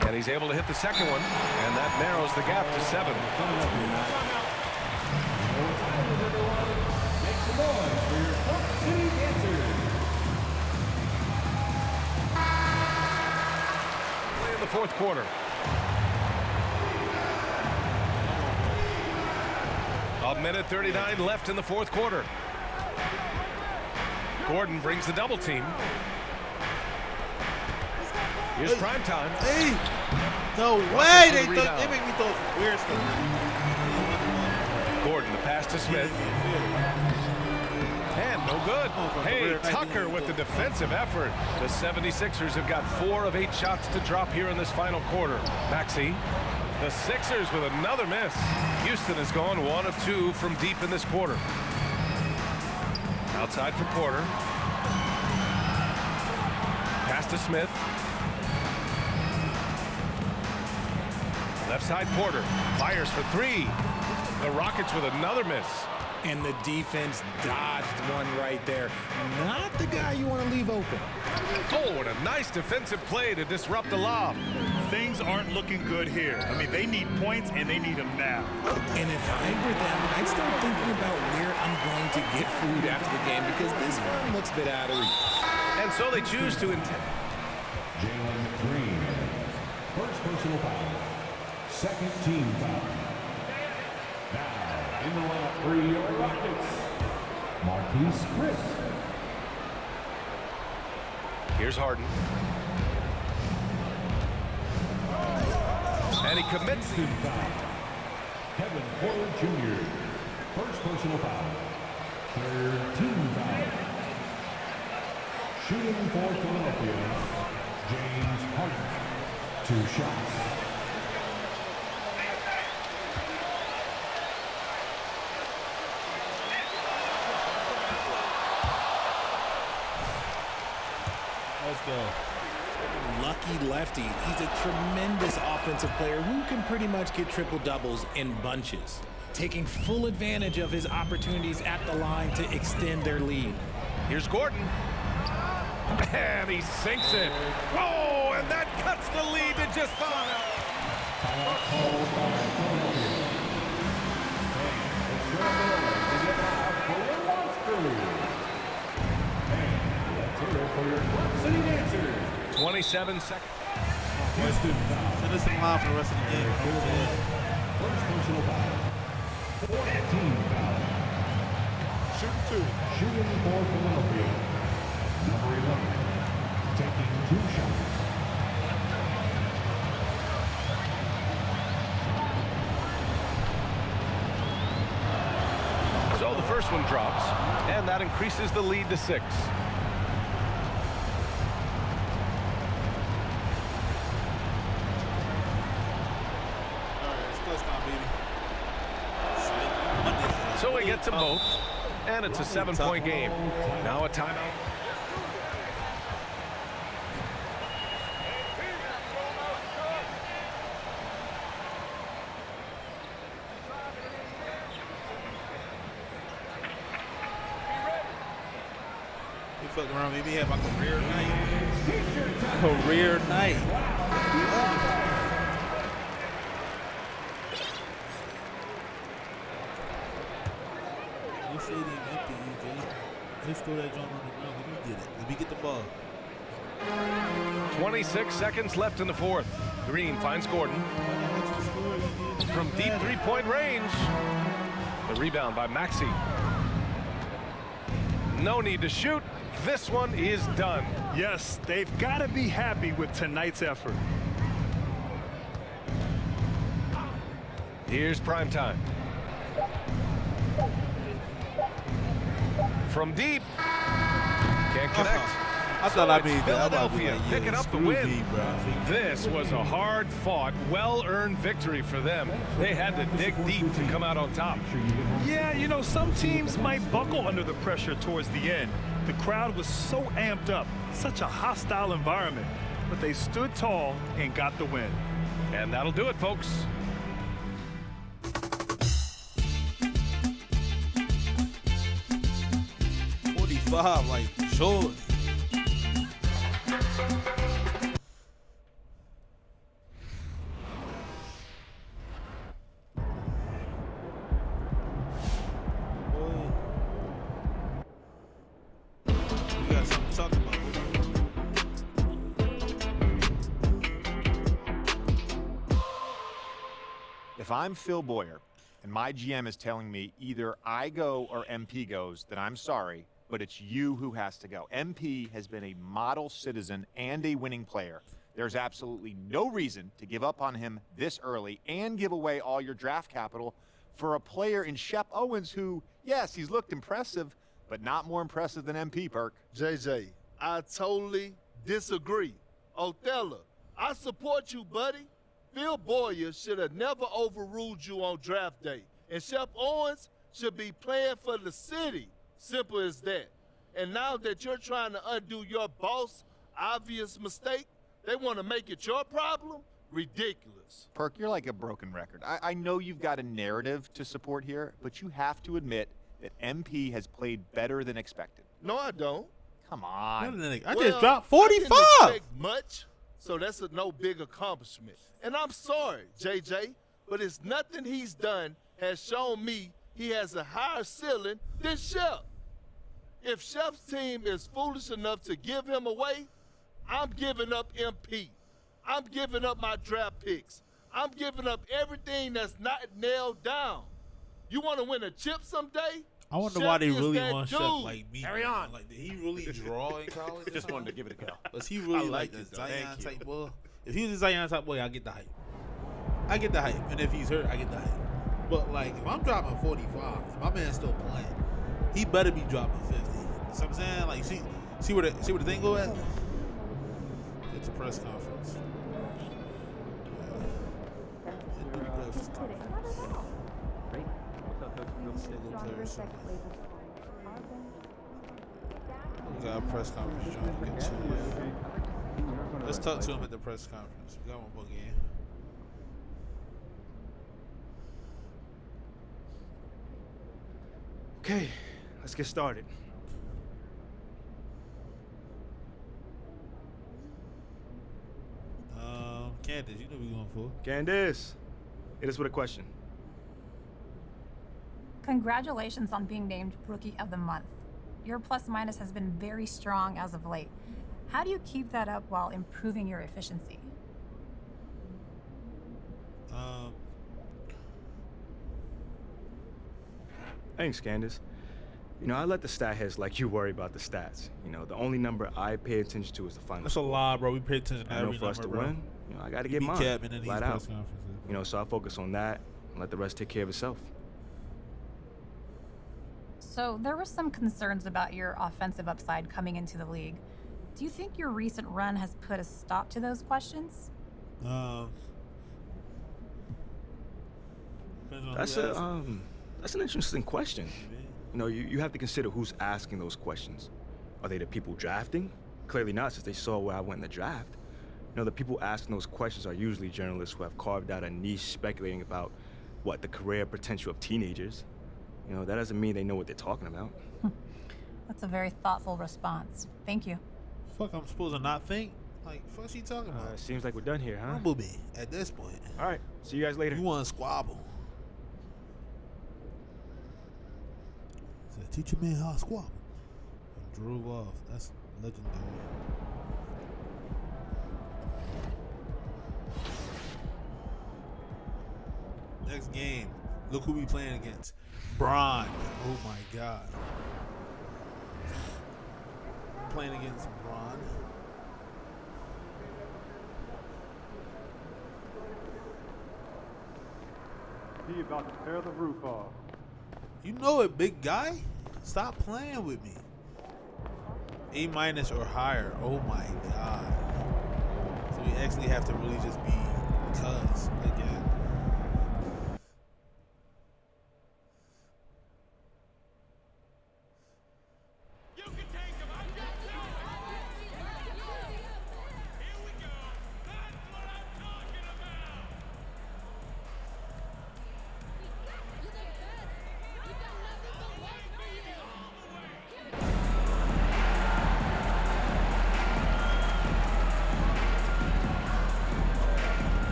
And he's able to hit the second one, and that narrows the gap to 7. Make some noise for your Park City Dancers. Play in the fourth quarter. A minute 39 left in the fourth quarter. Gordon brings the double team. Here's prime time. Hey, no way! They make me throw weird stuff. Gordon, the pass to Smith. And no good. Hey, Tucker with the defensive effort. The 76ers have got 4 of 8 shots to drop here in this final quarter. Maxey. The Sixers with another miss. Houston has gone 1 of 2 from deep in this quarter. Outside for Porter. Pass to Smith. Left side Porter fires for 3. The Rockets with another miss. And the defense dodged one right there. Not the guy you want to leave open. Oh, and a nice defensive play to disrupt the lob. Things aren't looking good here. I mean, they need points, and they need them now. And if I were them, I'd start thinking about where I'm going to get food after the game because this one looks a bit out of reach. And so they choose to Jalen Green. First personal foul. Second team foul. Now, in the lineup for your Rockets, Marquise Chris. Here's Harden. And he commits. Foul. Kevin Porter Jr. First personal foul. Third team foul. Shooting for Philadelphia, James Harden. 2 shots. Let's go. Lucky lefty. He's a tremendous offensive player who can pretty much get triple doubles in bunches, taking full advantage of his opportunities at the line to extend their lead. Here's Gordon. And he sinks it. Whoa, and that cuts the lead to just 27 seconds. Houston, send us in line for the rest of the game. First personal foul. 14 foul. Shooting 2. Shooting for Philadelphia. Number 11. Taking 2 shots. So the first one drops, and that increases the lead to 6. hits them both, and it's a 7-point game. Now a timeout. He fucked around, maybe have my career night. Career night. This stadium empty, EJ. Just throw that jump on the ground. Let me get it. Let me get the ball. 26 seconds left in the fourth. Green finds Gordon. From deep three-point range. The rebound by Maxey. No need to shoot. This one is done. Yes, they've got to be happy with tonight's effort. Here's prime time. From deep. Can't connect. I thought I made that. Philadelphia picking up the win. This was a hard-fought, well-earned victory for them. They had to dig deep to come out on top. Yeah, you know, some teams might buckle under the pressure towards the end. The crowd was so amped up, such a hostile environment, but they stood tall and got the win. And that'll do it, folks. Like Jordan. We got something to talk about. If I'm Phil Boyer and my GM is telling me either I go or MP goes, then I'm sorry, but it's you who has to go. MP has been a model citizen and a winning player. There's absolutely no reason to give up on him this early and give away all your draft capital for a player in Shep Owens who, yes, he's looked impressive, but not more impressive than MP, Perk. JJ, I totally disagree. Othello, I support you, buddy. Phil Boyer should have never overruled you on draft day. And Shep Owens should be playing for the city. Simple as that. And now that you're trying to undo your boss' obvious mistake, they want to make it your problem? Ridiculous. Perk, you're like a broken record. I know you've got a narrative to support here, but you have to admit that MP has played better than expected. No, I don't. Come on. I just dropped 45. I didn't expect much, so that's a no big accomplishment. And I'm sorry, JJ, but it's nothing he's done has shown me he has a higher ceiling than Shep. If Shep's team is foolish enough to give him away, I'm giving up MP. I'm giving up my draft picks. I'm giving up everything that's not nailed down. You want to win a chip someday? I wonder why they really want Shep like me. Carry on. Like, did he really draw in college? Just wanted to give it a go. Was he really like the Zion type boy? If he was a Zion type boy, I get the hype. I get the hype. And if he's hurt, I get the hype. But, like, if I'm dropping 45, and my man's still playing, he better be dropping 50. You know what I'm saying? Like, see where the thing go at? It's a press conference. We got a press conference trying to get to it. Let's talk to him at the press conference. We got one more game. Okay, let's get started. Candace, you know what we're going for. Candace, hit us with a question. Congratulations on being named Rookie of the Month. Your plus-minus has been very strong as of late. How do you keep that up while improving your efficiency? Thanks, Candace. You know, I let the stat heads like you worry about the stats. You know, the only number I pay attention to is the final. That's a lie, bro. We pay attention to I know every for us number, to bro. win, you know, I got to get mine, flat out. You know, so I focus on that and let the rest take care of itself. So there were some concerns about your offensive upside coming into the league. Do you think your recent run has put a stop to those questions? That's That's an interesting question. You know, you have to consider who's asking those questions. Are they the people drafting? Clearly not, since they saw where I went in the draft. You know, the people asking those questions are usually journalists who have carved out a niche speculating about, what, the career potential of teenagers. You know, that doesn't mean they know what they're talking about. That's a very thoughtful response. Thank you. Fuck, I'm supposed to not think? Like, fuck she talking about? Seems like we're done here, huh? Bumblebee at this point. All right, see you guys later. You want to squabble. Said, teach your man how to squabble. And drove off. That's legendary. Next game. Look who we playing against. Braun. Oh my God. We're playing against Braun. He about to tear the roof off. You know it, big guy. Stop playing with me. A- or higher. Oh my God. So we actually have to really just be cuz again.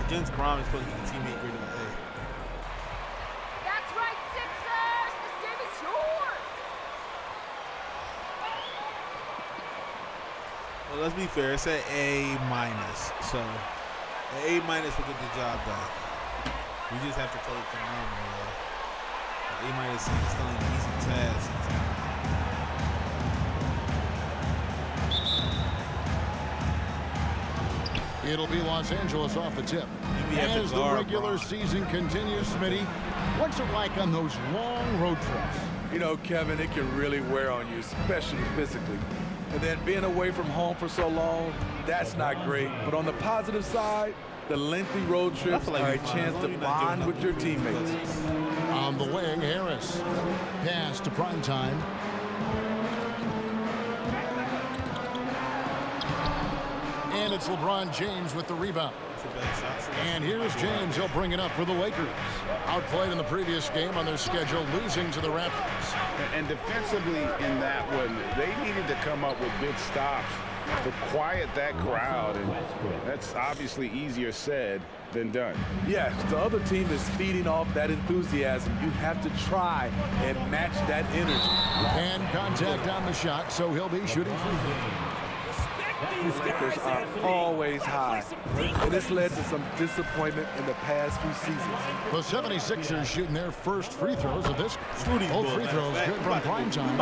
Against Braun is supposed to be the teammate greater than A. That's right, Sixers! This game is yours! Well, let's be fair. It's an A-. So, an A- will get the job done. We just have to play phenomenal. A- is still an easy task. It'll be Los Angeles off the tip. As the regular season continues, Smitty, what's it like on those long road trips? You know, Kevin, it can really wear on you, especially physically. And then being away from home for so long, that's not great. But on the positive side, the lengthy road trips are a chance to bond with your teammates. On the wing, Harris. Pass to Primetime. And it's LeBron James with the rebound. And here's James. He'll bring it up for the Lakers. Outplayed in the previous game on their schedule, losing to the Raptors. And defensively in that one, they needed to come up with big stops to quiet that crowd. And that's obviously easier said than done. Yes, the other team is feeding off that enthusiasm. You have to try and match that energy. And contact on the shot, so he'll be shooting free. These Lakers are always high, and this led to some disappointment in the past few seasons. The 76ers shooting their first free throws of this. Both free throws good from Primetime.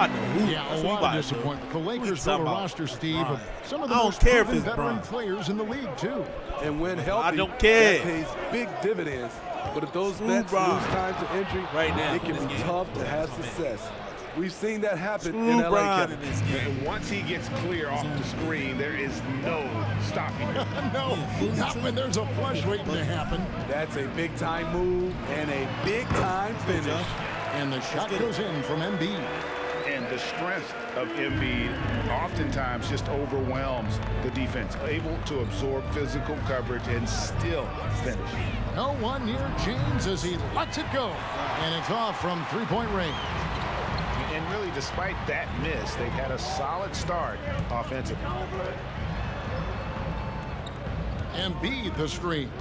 Yeah, a lot of disappointment. The Lakers built a roster, Steve, of some of the most proven veteran players in the league, too. And when healthy, I don't care. That pays big dividends. But if those vets lose time to injury, it can be tough to have success. We've seen that happen in LA. And once he gets clear off the screen, there is no stopping him. No, not when there's a flush waiting to happen. That's a big-time move and a big-time finish. And the shot goes in from Embiid. And the strength of Embiid oftentimes just overwhelms the defense, able to absorb physical coverage and still finish. No one near James as he lets it go. And it's off from three-point range. And really, despite that miss, they've had a solid start offensively. Embiid the screen.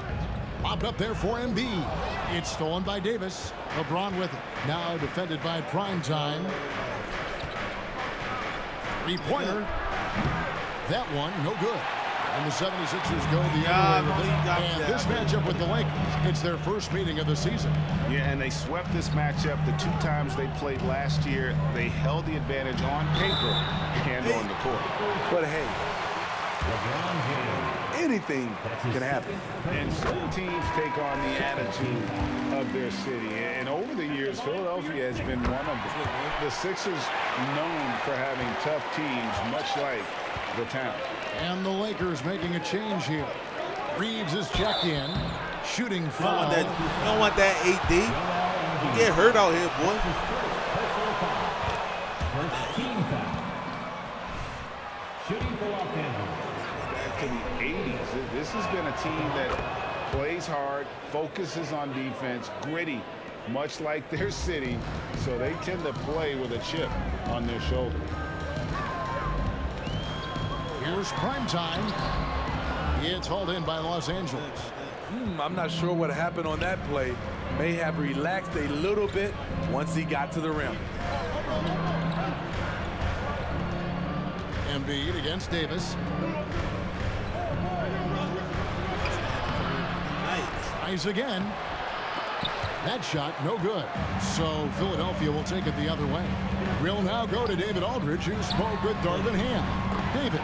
Popped up there for Embiid. It's stolen by Davis. LeBron with it. Now defended by Primetime. Three-pointer. That one, no good. And the 76ers go the other way with it. And this matchup with the Lakers, it's their first meeting of the season. Yeah, and they swept this matchup the two times they played last year. They held the advantage on paper and on the court. But hey, anything can happen. And some teams take on the attitude of their city. And over the years, Philadelphia has been one of them. The Sixers known for having tough teams, much like the town. And the Lakers making a change here. Reeves is checked in. Shooting You foul. don't want that 8D. You get hurt out here, boy. Back to the 80s. This has been a team that plays hard, focuses on defense, gritty, much like their city, so they tend to play with a chip on their shoulder. Here's prime time. It's hauled in by Los Angeles. I'm not sure what happened on that play. May have relaxed a little bit once he got to the rim. Embiid against Davis. Nice again. That shot, no good. So Philadelphia will take it the other way. We'll now go to David Aldridge, who spoke with Darvin Ham. David.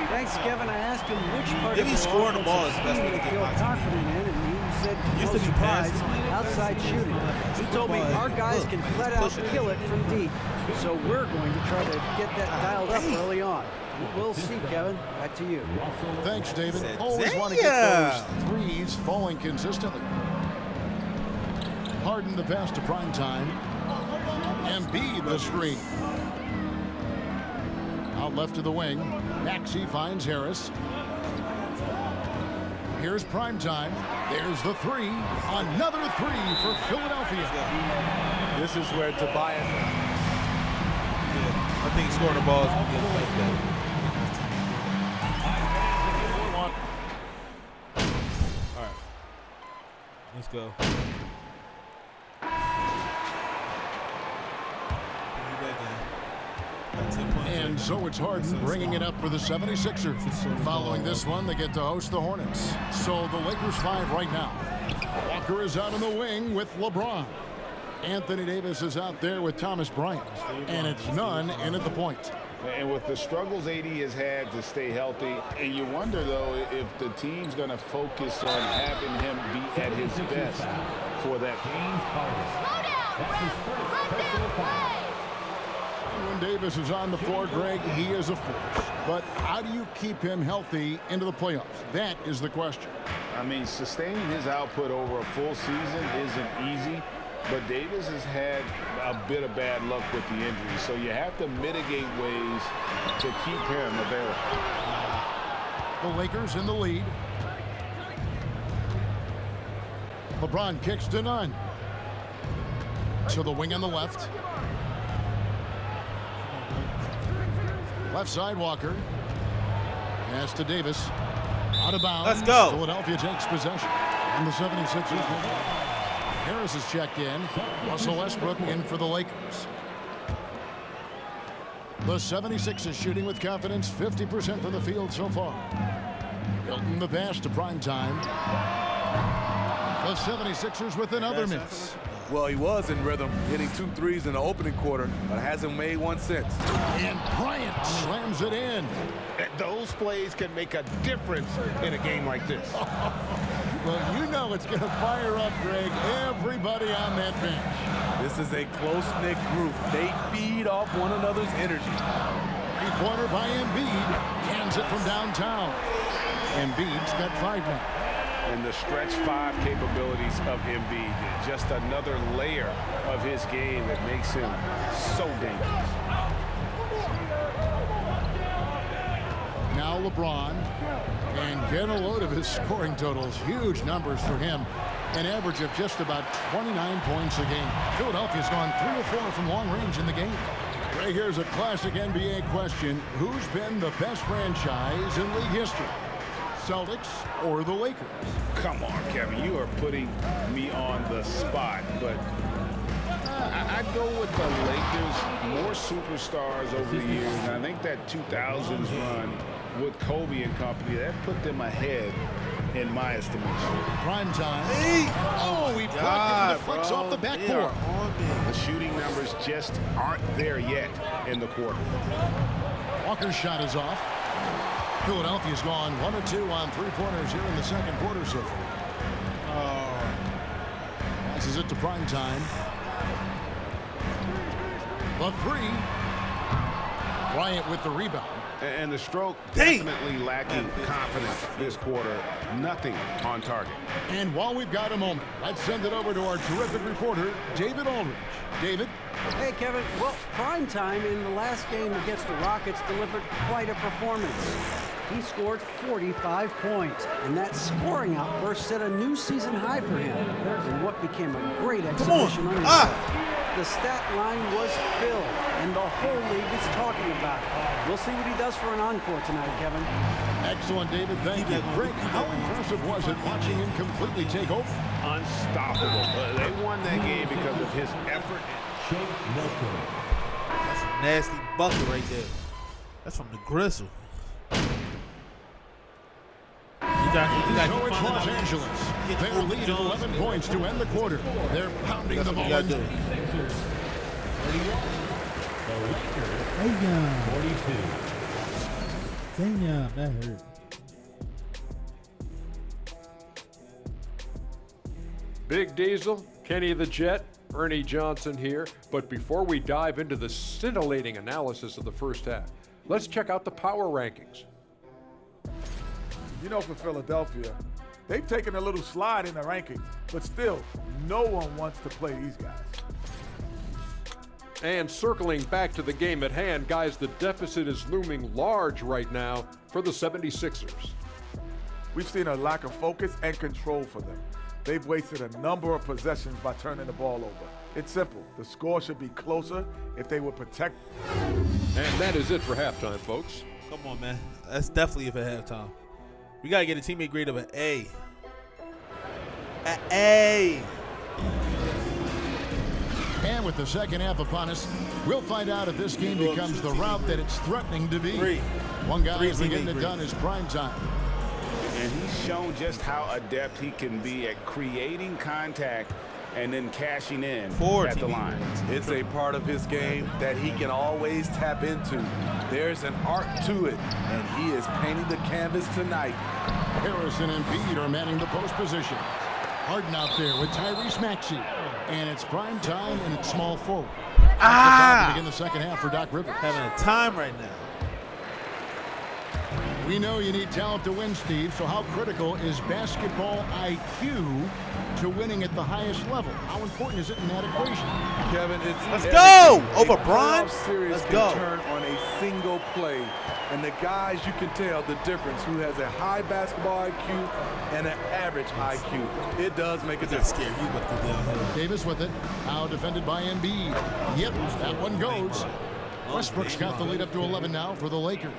Thanks, Kevin. I asked him which part If of he's the scoring the ball, it's offensive best way scheme to they get feel by team. confident in, and he said, Used no to be surprise, passing. outside shooting. He told me our guys can flat out kill it from deep, so we're going to try to get that dialed up early on. We'll see, Kevin. Back to you. Thanks, David. Always want to get those threes falling consistently. Harden the pass to prime time. Embiid the screen. Out left to the wing. Maxey finds Harris. Here's prime time. There's the three. Another three for Philadelphia. This is where Tobias. I think scoring the ball is going to be like that. All right. Let's go. And so it's Harden bringing it up for the 76ers. Following this one, they get to host the Hornets. So the Lakers 5 right now. Walker is out on the wing with LeBron. Anthony Davis is out there with Thomas Bryant. And it's none in at the point. And with the struggles AD has had to stay healthy, and you wonder, though, if the team's going to focus on having him be at his best for that. When Davis is on the floor, Greg, he is a force. But how do you keep him healthy into the playoffs? That is the question. I mean, sustaining his output over a full season isn't easy, but Davis has had a bit of bad luck with the injury, so you have to mitigate ways to keep him available. The Lakers in the lead. LeBron kicks to none. To the wing on the left. Left side, Walker. Pass to Davis. Out of bounds. Let's go. Philadelphia takes possession. And the 76ers. Harris is checked in. Russell Westbrook in for the Lakers. The 76ers shooting with confidence, 50% from the field so far. Hilton the pass to prime time. The 76ers with another miss. Well, he was in rhythm, hitting 2 threes in the opening quarter, but hasn't made one since. And Bryant slams it in. Those plays can make a difference in a game like this. Well, you know it's going to fire up, Greg, everybody on that bench. This is a close-knit group. They feed off one another's energy. Three-pointer by Embiid. Cans it from downtown. Embiid's got 5 now. And the stretch 5 capabilities of Embiid, just another layer of his game that makes him so dangerous. Now LeBron, and get a load of his scoring totals. Huge numbers for him. An average of just about 29 points a game. Philadelphia's gone 3 or 4 from long range in the game. Right here's a classic NBA question. Who's been the best franchise in league history? Celtics or the Lakers? Come on, Kevin, you are putting me on the spot, but I'd go with the Lakers. More superstars over the years, and I think that 2000s run with Kobe and company, that put them ahead in my estimation. Prime time. Oh, he blocked it and deflects off the backboard. The shooting numbers just aren't there yet in the quarter. Walker's shot is off. Philadelphia's gone 1 or 2 on 3-pointers here in the second quarter so far. Passes it to prime time. The 3. Bryant with the rebound. And the stroke definitely lacking confidence this quarter. Nothing on target. And while we've got a moment, let's send it over to our terrific reporter, David Aldridge. David? Hey, Kevin. Well, Primetime in the last game against the Rockets delivered quite a performance. He scored 45 points, and that scoring outburst set a new season high for him in what became a great exhibition on the stat line was filled, and the whole league is talking about it. We'll see what he does for an encore tonight, Kevin. Excellent, David. Thank you. Greg, how impressive was it watching him completely take over? Unstoppable. They won that game because of his effort. That's a nasty bucket right there. That's from the Gristle. So it's Los Angeles. Their lead of 11 points to end the quarter. They're pounding the ball. Damn, that hurt. Big Diesel, Kenny the Jet, Ernie Johnson here. But before we dive into the scintillating analysis of the first half, let's check out the power rankings. You know, for Philadelphia, they've taken a little slide in the rankings, but still, no one wants to play these guys. And circling back to the game at hand, guys, the deficit is looming large right now for the 76ers. We've seen a lack of focus and control for them. They've wasted a number of possessions by turning the ball over. It's simple. The score should be closer if they would protect. And that is it for halftime, folks. Come on, man. That's definitely it for halftime. We got to get a teammate grade of an A. An A. And with the second half upon us, we'll find out if this game becomes the route that it's threatening to be. One guy who's been getting it done is Primetime. And he's shown just how adept he can be at creating contact and then cashing in at the line. It's a part of his game that he can always tap into. There's an art to it, and he is painting the canvas tonight. Harrison and Embiid are manning the post position. Harden out there with Tyrese Maxey. And it's Primetime, and it's small forward. To begin the second half for Doc Rivers. Having a time right now. We know you need talent to win, Steve, so how critical is basketball IQ to winning at the highest level? How important is it in that equation? Kevin, it's let's go! Over Bron. Bron? Let's go. Turn on a single play. And the guys, you can tell the difference who has a high basketball IQ and an average IQ. It does make a difference. Davis with it. Now defended by Embiid. Yep, that one goes. Westbrook's got the lead up to 11 now for the Lakers.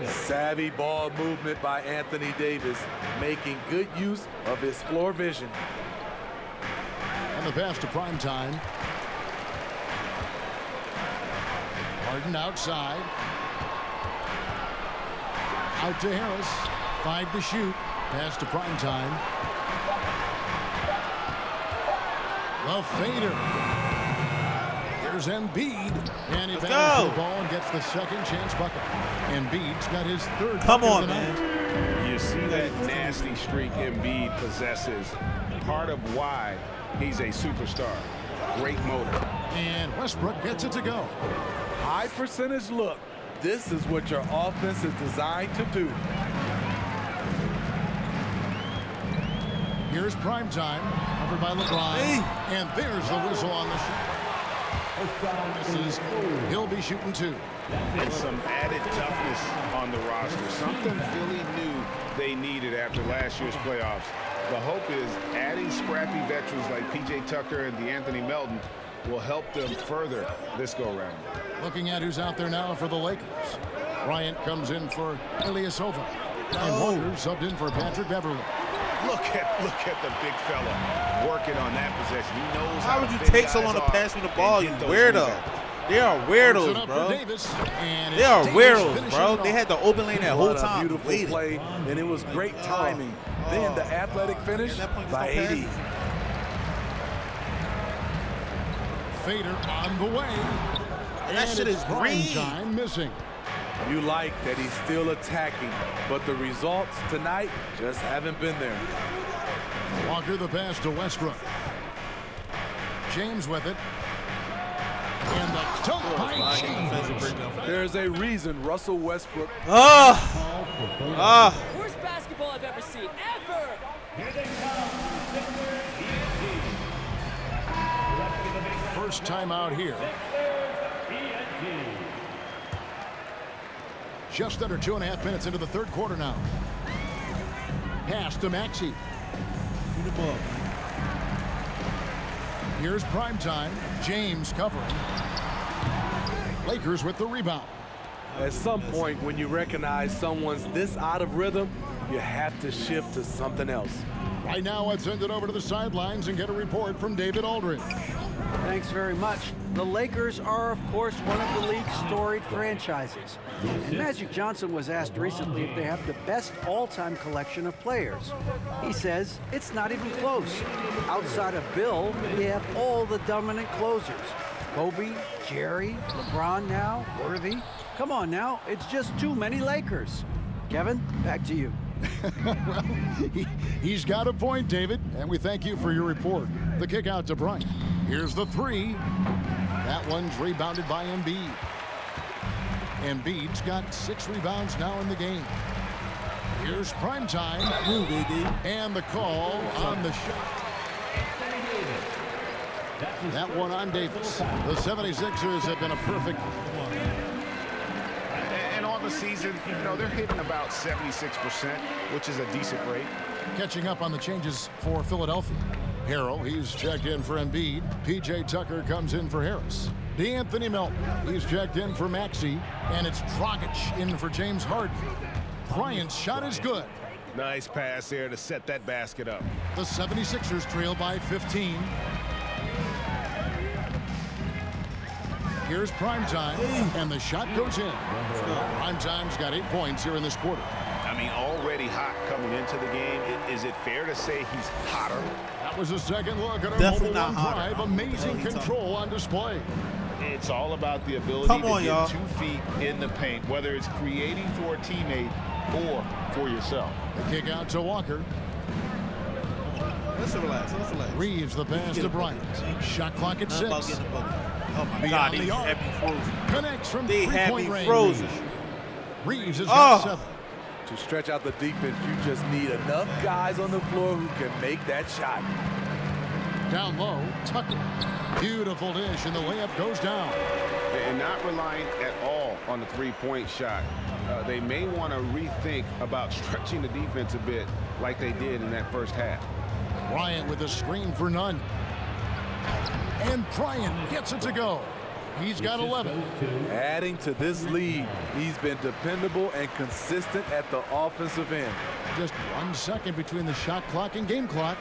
Savvy ball movement by Anthony Davis, making good use of his floor vision. And the pass to Primetime. Harden outside. Out to Harris. 5 to shoot. Pass to Primetime. The fader. There's Embiid, and he passes the ball and gets the second chance bucket. Embiid's got his third. Come on, man. You see that nasty streak Embiid possesses. Part of why he's a superstar. Great motor. And Westbrook gets it to go. High percentage look. This is what your offense is designed to do. Here's Primetime, covered by LeBron. And there's the whistle on the shot. He'll be shooting 2. And some added toughness on the roster. Something Philly knew they needed after last year's playoffs. The hope is adding scrappy veterans like P.J. Tucker and DeAnthony Melton will help them further this go-round. Looking at who's out there now for the Lakers. Bryant comes in for Ilyasova. And Walters subbed in for Patrick Beverly. Look at the big fella working on that possession. He knows how would you take so long to pass me the ball, you weirdo? They are weirdos, bro. They are weirdos, bro. They had the open lane that whole time. Beautiful play, and it was great timing. Then the athletic finish by AD. Fader on the way. And that shit is green. Time missing. You like that he's still attacking, but the results tonight just haven't been there. Walker the pass to Westbrook. James with it. And the dunk by James. There's a reason Russell Westbrook. Worst basketball I've ever seen, ever! First time out here. Just under 2.5 minutes into the third quarter now. Pass to Maxey. Here's prime time. James covering. Lakers with the rebound. At some point, when you recognize someone's this out of rhythm, you have to shift to something else. Right now, let's send it over to the sidelines and get a report from David Aldridge. Thanks very much. The Lakers are, of course, one of the league's storied franchises. Magic Johnson was asked recently if they have the best all-time collection of players. He says it's not even close. Outside of Bill, they have all the dominant closers. Kobe, Jerry, LeBron now, Worthy. Come on now, it's just too many Lakers. Kevin, back to you. Well, he's got a point, David, and we thank you for your report. The kick out to Bryant. Here's the three. That one's rebounded by Embiid. Embiid's got 6 rebounds now in the game. Here's prime time. And the call on the shot. That one on Davis. The 76ers have been a perfect. And on the season, you know, they're hitting about 76%, which is a decent rate. Catching up on the changes for Philadelphia. Harrell, he's checked in for Embiid. P.J. Tucker comes in for Harris. DeAnthony Melton, he's checked in for Maxey. And it's Dragic in for James Harden. Bryant's shot is good. Nice pass there to set that basket up. The 76ers trail by 15. Here's prime time, and the shot goes in. Prime time's got 8 points here in this quarter. I mean, already hot coming into the game. Is it fair to say he's hotter? That was a second look at our Definitely mobile not one hotter. drive. Amazing control on display. It's all about the ability to get 2 feet in the paint, whether it's creating for a teammate or for yourself. The kick out to Walker. Let's relax. Reeves the pass to Bryant. Shot clock at 6. Oh my Beyond God, the they arc. have me frozen. Connects from They have me three-point range. frozen. Reeves has got 7. To stretch out the defense, you just need enough guys on the floor who can make that shot. Down low, Tucker. Beautiful dish, and the layup goes down. And not reliant at all on the three-point shot. They may want to rethink about stretching the defense a bit like they did in that first half. Bryant with a screen for none. And Bryant gets it to go. He's got 11. Adding to this lead, he's been dependable and consistent at the offensive end. Just 1 second between the shot clock and game clock.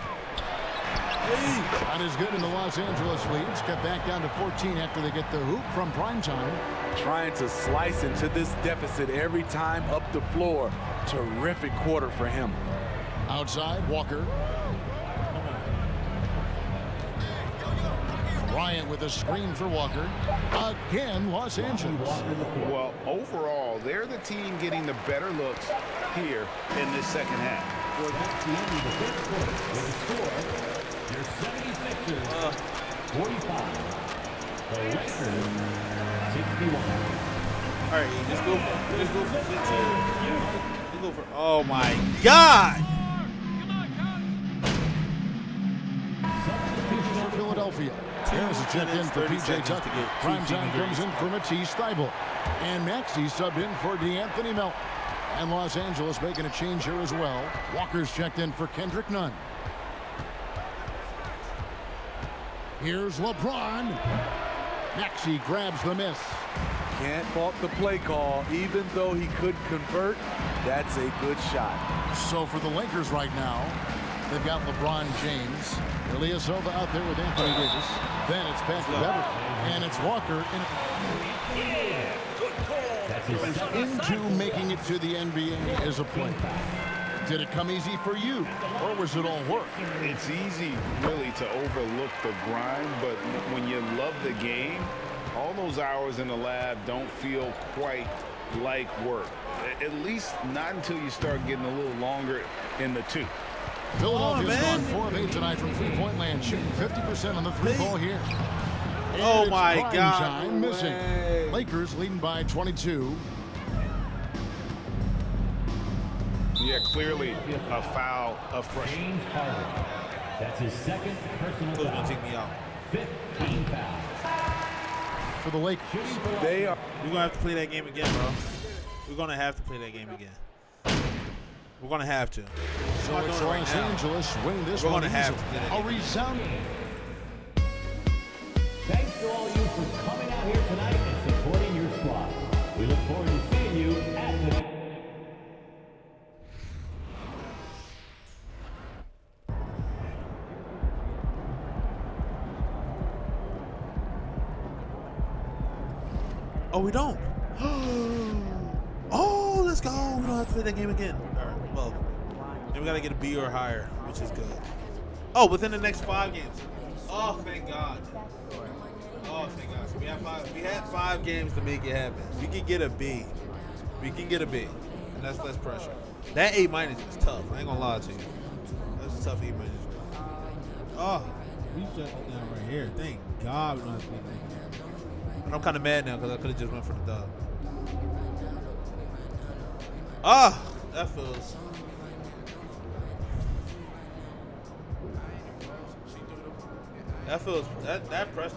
Not as good in the Los Angeles leads. Cut back down to 14 after they get the hoop from primetime. Trying to slice into this deficit every time up the floor. Terrific quarter for him. Outside, Walker. Bryant with a screen for Walker. Again, Los Angeles. Well, overall, they're the team getting the better looks here in this second half. For that team in the third quarter, with the score, your 76ers, 45. The Lakers, 61. All right, just go for 15. Just go for. Oh my God! Substitution for Philadelphia. Harris is checked in for P.J. Tucker. Primetime comes in for Matisse Thybulle. And Maxey subbed in for DeAnthony Melton. And Los Angeles making a change here as well. Walker's checked in for Kendrick Nunn. Here's LeBron. Maxey grabs the miss. Can't fault the play call. Even though he could convert, that's a good shot. So for the Lakers right now, they've got LeBron James. Ilyasova out there with Anthony Davis. Then it's back to Beverly. And it's Walker. Into making it to the NBA as a player. Did it come easy for you, or was it all work? It's easy, really, to overlook the grind, but when you love the game, all those hours in the lab don't feel quite like work. At least not until you start getting a little longer in the two. Philadelphia's gone 4 of 8 tonight from three-point land, shooting 50% on the three ball here. Oh my Prime God. Time missing. Lakers leading by 22. Yeah, clearly a foul of frustration. That's his second personal foul. Gonna take me out. 15 fouls. For the Lakers. We're gonna have to play that game again, bro. We're gonna have to play that game again. We're gonna have to. So it's Los Angeles winning this one. We're gonna have to play that a game. resounding. Thanks to all of you for coming out here tonight and supporting your squad. We look forward to seeing you at the... Oh, we don't. Oh, let's go. We don't have to play that game again. All right. Well, then we gotta get a B or higher, which is good. Oh, within the next 5 games. Oh, thank God. Oh, thank God. So we had 5 games to make it happen. We can get a B. We can get a B, and that's less pressure. That A- is tough. I ain't gonna lie to you. That's a tough A-. Oh, we shut it down right here. Thank God we don't have to play that game. And I'm kind of mad now because I could have just went for the dub. Ah, that feels.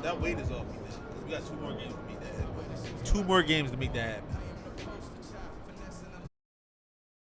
That weight is off me now. Because we got 2 more games to make that happen. 2 more games to make that happen.